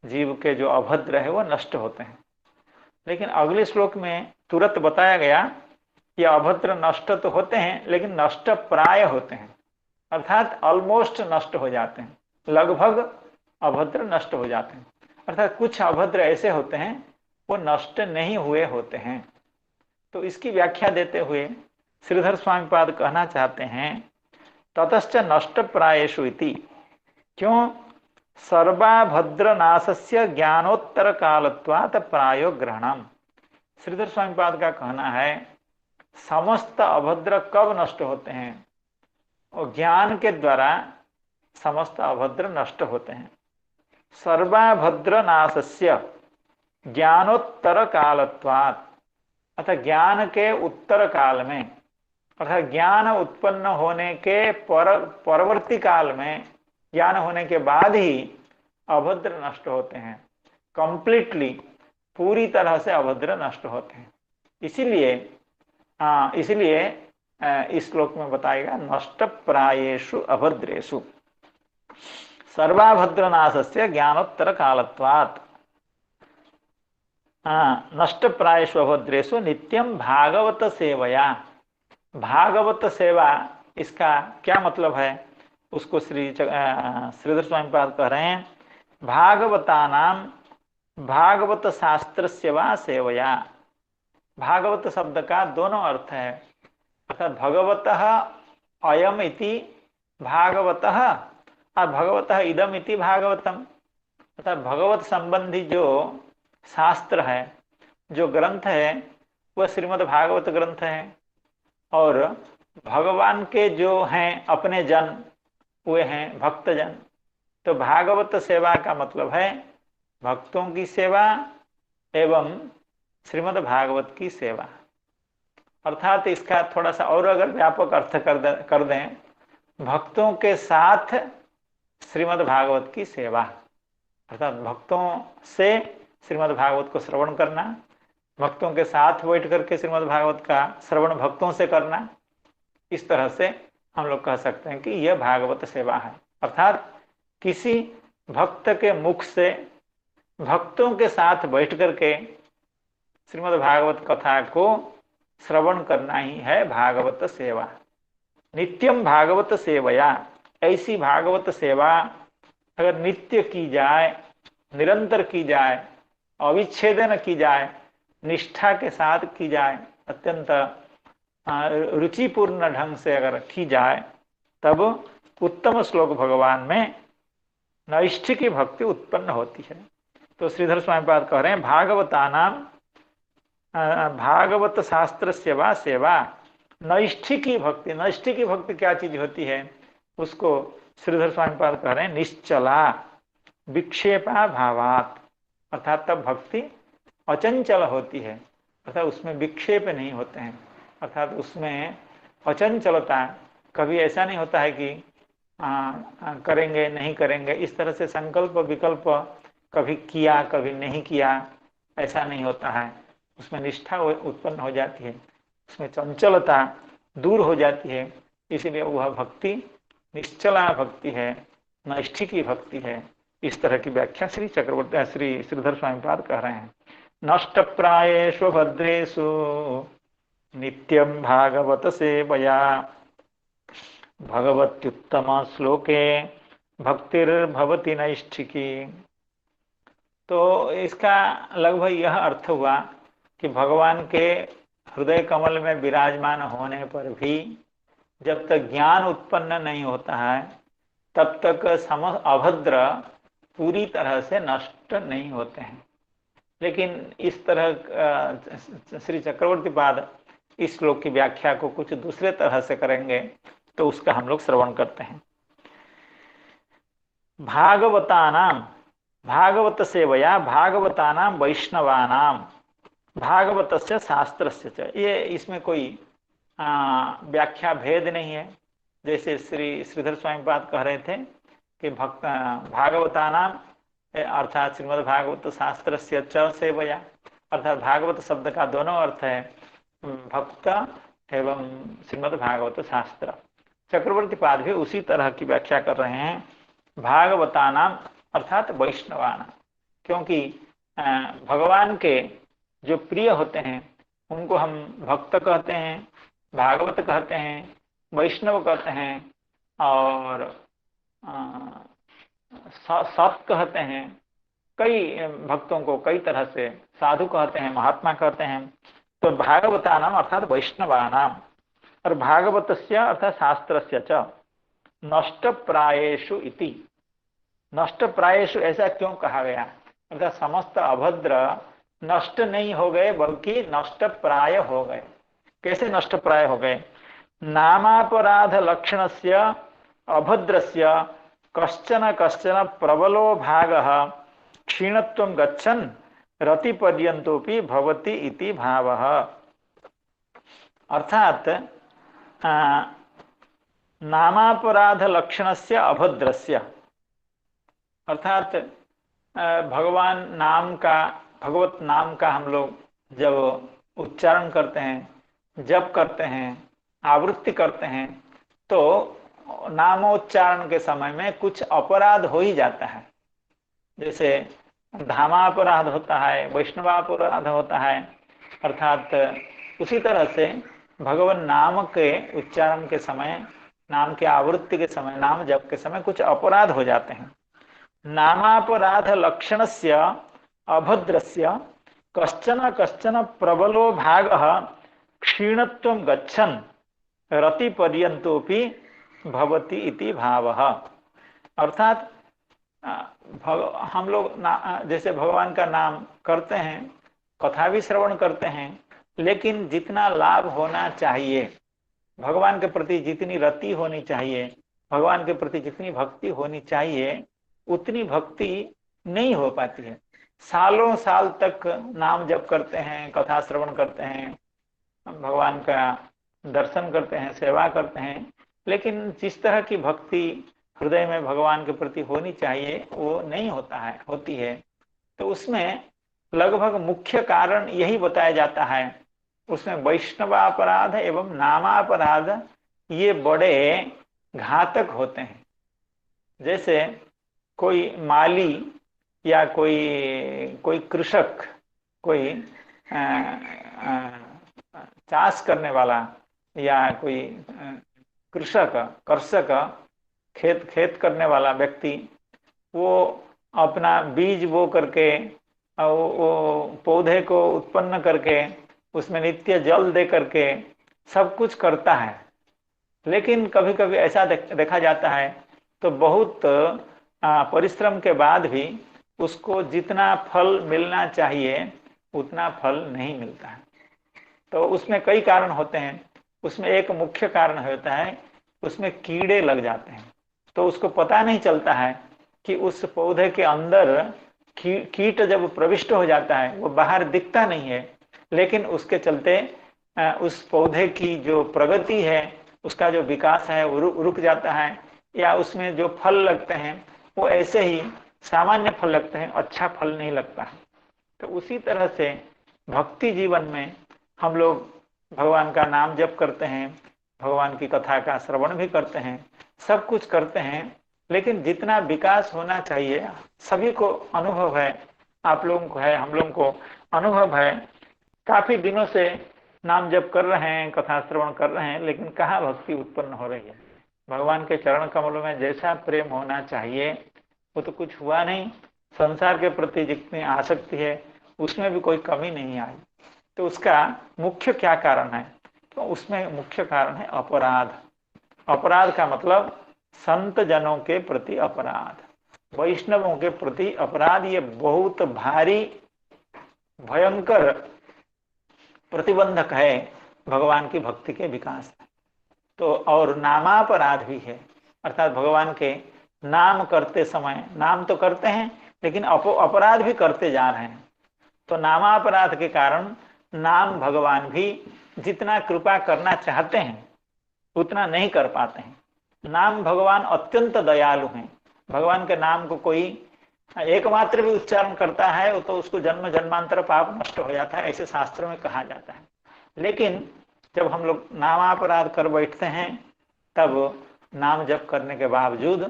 जीव के जो अभद्र है वो नष्ट होते हैं। लेकिन अगले श्लोक में तुरंत बताया गया कि अभद्र नष्ट तो होते हैं लेकिन नष्ट प्राय होते हैं, अर्थात ऑलमोस्ट नष्ट हो जाते हैं, लगभग अभद्र नष्ट हो जाते हैं। अर्थात कुछ अभद्र ऐसे होते हैं वो नष्ट नहीं हुए होते हैं। तो इसकी व्याख्या देते हुए श्रीधर स्वामीपाद कहना चाहते हैं, ततश्च नष्ट प्रायेषु इति, क्यों? सर्वाभद्र नाशस्य ज्ञानोत्तर कालत्वात् प्रायो ग्रहणम। श्रीधर स्वामीपाद का कहना है समस्त अभद्र कब नष्ट होते हैं? और ज्ञान के द्वारा समस्त अभद्र नष्ट होते हैं। सर्वाभद्र नाशस्य ज्ञानोत्तर कालत्वात्, अर्थात ज्ञान के उत्तर काल में, अर्थात ज्ञान उत्पन्न होने के परवर्ती काल में, ज्ञान होने के बाद ही अभद्र नष्ट होते हैं। कंप्लीटली, पूरी तरह से अभद्र नष्ट होते हैं। इसीलिए इस श्लोक में बताएगा नष्ट प्रायेषु अभद्रेषु सर्वाभद्र नाशस्य ज्ञानोत्तर कालत्वात् नष्ट प्रायेषु अभद्रेषु नित्यम भागवत सेवया। भागवत सेवा, इसका क्या मतलब है उसको श्रीधर स्वामीपाद कह रहे हैं, भागवतानाम भागवत शास्त्रस्य वा सेवया। भागवत शब्द का दोनों अर्थ है, अर्थात भगवतः अयम इति भागवतः और भगवतः इदम इति भागवतम। अर्थात भगवत संबंधी जो शास्त्र है, जो ग्रंथ है, वह श्रीमद् भागवत ग्रंथ है। और भगवान के जो हैं अपने जन, वे हैं भक्तजन। तो भागवत सेवा का मतलब है भक्तों की सेवा एवं श्रीमद् भागवत की सेवा। अर्थात इसका थोड़ा सा और अगर व्यापक अर्थ कर दें, भक्तों के साथ श्रीमद् भागवत की सेवा, अर्थात भक्तों से श्रीमद् भागवत को श्रवण करना, भक्तों के साथ बैठ करके श्रीमद् भागवत का श्रवण भक्तों से करना। इस तरह से हम लोग कह सकते हैं कि यह भागवत सेवा है। अर्थात किसी भक्त के मुख से भक्तों के साथ बैठ करके श्रीमद् भागवत कथा को श्रवण करना ही है भागवत सेवा। नित्यम भागवत सेवया, ऐसी भागवत सेवा अगर नित्य की जाए, निरंतर की जाए, अविच्छेदन की जाए, निष्ठा के साथ की जाए, अत्यंत रुचिपूर्ण ढंग से अगर की जाए, तब उत्तम श्लोक भगवान में नैष्ठिकी भक्ति उत्पन्न होती है। तो श्रीधर स्वामीपाद कह रहे हैं भागवतानाम भागवत शास्त्र सेवा सेवा नैष्ठिकी भक्ति। नैष्ठिकी भक्ति क्या चीज होती है उसको श्रीधर स्वामीपाद कह रहे हैं निश्चला विक्षेपा भावात, अर्थात तब भक्ति अचंचल होती है, अर्थात उसमें विक्षेप नहीं होते हैं, अर्थात उसमें अचंचलता। कभी ऐसा नहीं होता है कि करेंगे नहीं करेंगे, इस तरह से संकल्प विकल्प कभी किया कभी नहीं किया, ऐसा नहीं होता है। उसमें निष्ठा उत्पन्न हो जाती है, उसमें चंचलता दूर हो जाती है। इसलिए वह भक्ति निश्चला भक्ति है, नैष्ठिकी भक्ति है। इस तरह की व्याख्या श्री श्रीधर स्वामीपाद कह रहे हैं। नष्ट प्रायेषु भद्रेषु नित्यं भागवत सेवया भगवत्युत्तम श्लोके भक्तिर्भवति नैष्ठिकी। तो इसका लगभग यह अर्थ हुआ कि भगवान के हृदय कमल में विराजमान होने पर भी जब तक ज्ञान उत्पन्न नहीं होता है तब तक अभद्र पूरी तरह से नष्ट नहीं होते हैं। लेकिन इस तरह श्री चक्रवर्ती पाद इस श्लोक की व्याख्या को कुछ दूसरे तरह से करेंगे, तो उसका हम लोग श्रवण करते हैं। भागवतानाम भागवत सेवया भागवतानाम वैष्णवानाम भागवतस्य शास्त्रस्य च। ये इसमें कोई व्याख्या भेद नहीं है। जैसे श्री श्रीधर स्वामी पाद कह रहे थे कि भक्त भागवतानाम अर्थात श्रीमद् भागवत शास्त्रस्य च सेवया, अर्थात भागवत शब्द का दोनों अर्थ है, भक्त एवं श्रीमद् भागवत शास्त्र। चक्रवर्ती पाद भी उसी तरह की व्याख्या कर रहे हैं, भागवतानाम अर्थात वैष्णवानाम, क्योंकि भगवान के जो प्रिय होते हैं उनको हम भक्त कहते हैं, भागवत कहते हैं, वैष्णव कहते हैं और सत कहते हैं। कई भक्तों को कई तरह से साधु कहते हैं, महात्मा कहते हैं। तो भागवतानाम अर्थात वैष्णवानाम और भागवतस्य अर्थात शास्त्रस्य च नष्ट प्रायेषु इति। नष्ट प्रायेषु ऐसा क्यों कहा गया? अर्थात समस्त अभद्र नष्ट नहीं हो गए बल्कि नष्ट प्राय हो गए। कैसे नष्ट प्राय हो गए? नामापराध लक्षणस्य अभद्रस्य कश्चन कश्चन प्रबलो भागः क्षीणत्वं गच्छन् रतिपर्यन्तोपि भवति इति भावः। अर्थात नामापराध लक्षणस्य अभद्रस्य, अर्थात भगवान नाम का, भगवत नाम का हम लोग जब उच्चारण करते हैं, जप करते हैं, आवृत्ति करते हैं, तो नामोच्चारण के समय में कुछ अपराध हो ही जाता है। जैसे धामापराध होता है, वैष्णवापराध होता है, अर्थात उसी तरह से भगवान नाम के उच्चारण के समय, नाम के आवृत्ति के समय, नाम जप के समय कुछ अपराध हो जाते हैं। नामापराध लक्षणस्य अभद्रस्य कश्चन कश्चन प्रबलो भागः क्षीणत्वं गच्छन् रतिपर्यन्तोपि भवति इति भावः। अर्थात हम लोग जैसे भगवान का नाम करते हैं, कथा भी श्रवण करते हैं, लेकिन जितना लाभ होना चाहिए, भगवान के प्रति जितनी रति होनी चाहिए, भगवान के प्रति जितनी भक्ति होनी चाहिए, उतनी भक्ति नहीं हो पाती है। सालों साल तक नाम जप करते हैं, कथा श्रवण करते हैं, भगवान का दर्शन करते हैं, सेवा करते हैं, लेकिन जिस तरह की भक्ति हृदय में भगवान के प्रति होनी चाहिए वो नहीं होता है, होती है। तो उसमें लगभग मुख्य कारण यही बताया जाता है। उसमें वैष्णवापराध एवं नामापराध ये बड़े घातक होते हैं। जैसे कोई माली या कोई कृषक, कोई चाष करने वाला या कोई कृषक खेत करने वाला व्यक्ति, वो अपना बीज बो करके वो पौधे को उत्पन्न करके उसमें नित्य जल दे करके सब कुछ करता है, लेकिन कभी कभी ऐसा देखा जाता है तो बहुत परिश्रम के बाद भी उसको जितना फल मिलना चाहिए उतना फल नहीं मिलता है। तो उसमें कई कारण होते हैं। उसमें एक मुख्य कारण होता है, उसमें कीड़े लग जाते हैं, तो उसको पता नहीं चलता है कि उस पौधे के अंदर कीट जब प्रविष्ट हो जाता है वो बाहर दिखता नहीं है, लेकिन उसके चलते उस पौधे की जो प्रगति है, उसका जो विकास है वो रुक जाता है, या उसमें जो फल लगते हैं वो ऐसे ही सामान्य फल लगते हैं, अच्छा फल नहीं लगता है। तो उसी तरह से भक्ति जीवन में हम लोग भगवान का नाम जप करते हैं, भगवान की कथा का श्रवण भी करते हैं, सब कुछ करते हैं, लेकिन जितना विकास होना चाहिए सभी को अनुभव है, आप लोगों को है, हम लोगों को अनुभव है। काफी दिनों से नाम जप कर रहे हैं, कथा श्रवण कर रहे हैं, लेकिन कहाँ भक्ति उत्पन्न हो रही है। भगवान के चरण कमलों में जैसा प्रेम होना चाहिए वो तो कुछ हुआ नहीं, संसार के प्रति जितनी आसक्ति है उसमें भी कोई कमी नहीं आई। तो उसका मुख्य क्या कारण है? तो उसमें मुख्य कारण है अपराध। अपराध का मतलब संत जनों के प्रति अपराध, वैष्णवों के प्रति अपराध। ये बहुत भारी भयंकर प्रतिबंधक है भगवान की भक्ति के विकास में। तो और नामापराध भी है, अर्थात भगवान के नाम करते समय नाम तो करते हैं लेकिन अपराध भी करते जा रहे हैं। तो नामापराध के कारण नाम भगवान भी जितना कृपा करना चाहते हैं उतना नहीं कर पाते हैं। नाम भगवान अत्यंत दयालु हैं। भगवान के नाम को कोई एकमात्र भी उच्चारण करता है तो उसको जन्म जन्मांतर पाप नष्ट हो जाता है, ऐसे शास्त्रों में कहा जाता है। लेकिन जब हम लोग नामापराध कर बैठते हैं तब नाम जप करने के बावजूद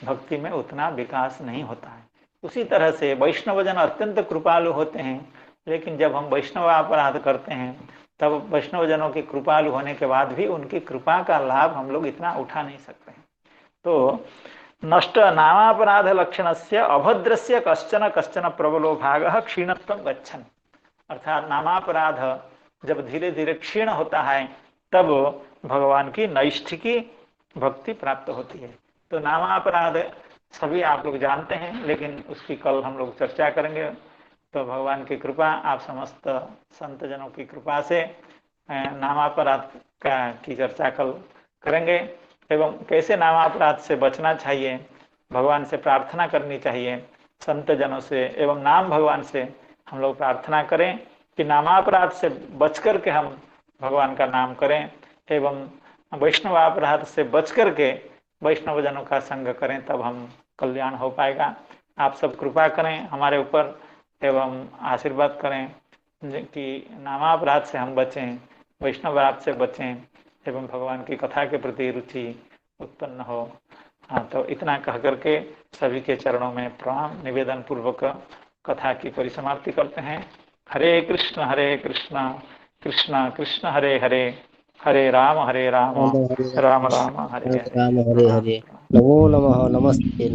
भक्ति में उतना विकास नहीं होता है। उसी तरह से वैष्णवजन अत्यंत कृपालु होते हैं, लेकिन जब हम वैष्णवापराध करते हैं तब वैष्णवजनों की कृपालु होने के बाद भी उनकी कृपा का लाभ हम लोग इतना उठा नहीं सकते हैं। तो नष्ट नामापराध लक्षणस्य अभद्रस्य कश्चन कश्चन प्रबलो भागः क्षीणत्वं गच्छन्। अर्थात नामापराध जब धीरे धीरे क्षीण होता है तब भगवान की नैष्ठिकी भक्ति प्राप्त होती है। तो नामापराध सभी आप लोग जानते हैं, लेकिन उसकी कल हम लोग चर्चा करेंगे। तो भगवान की कृपा, आप समस्त संत जनों की कृपा से नामापराध की चर्चा कल करेंगे एवं कैसे नामापराध से बचना चाहिए, भगवान से प्रार्थना करनी चाहिए, संत जनों से एवं नाम भगवान से हम लोग प्रार्थना करें कि नामापराध से बच करके हम भगवान का नाम करें एवं वैष्णवापराध से बच करके वैष्णव जनों का संग करें, तब हम कल्याण हो पाएगा। आप सब कृपा करें हमारे ऊपर एवं आशीर्वाद करें कि नामापराध से हम बचें, वैष्णवापराध से बचें एवं भगवान की कथा के प्रति रुचि उत्पन्न हो। हाँ, तो इतना कह करके सभी के चरणों में प्रणाम निवेदन पूर्वक कथा की परिसमाप्ति करते हैं। हरे कृष्ण कृष्ण कृष्ण हरे हरे, हरे राम हरे राम राम हरे हरे। राम हरे हरे। नमो नमः। नमस्ते।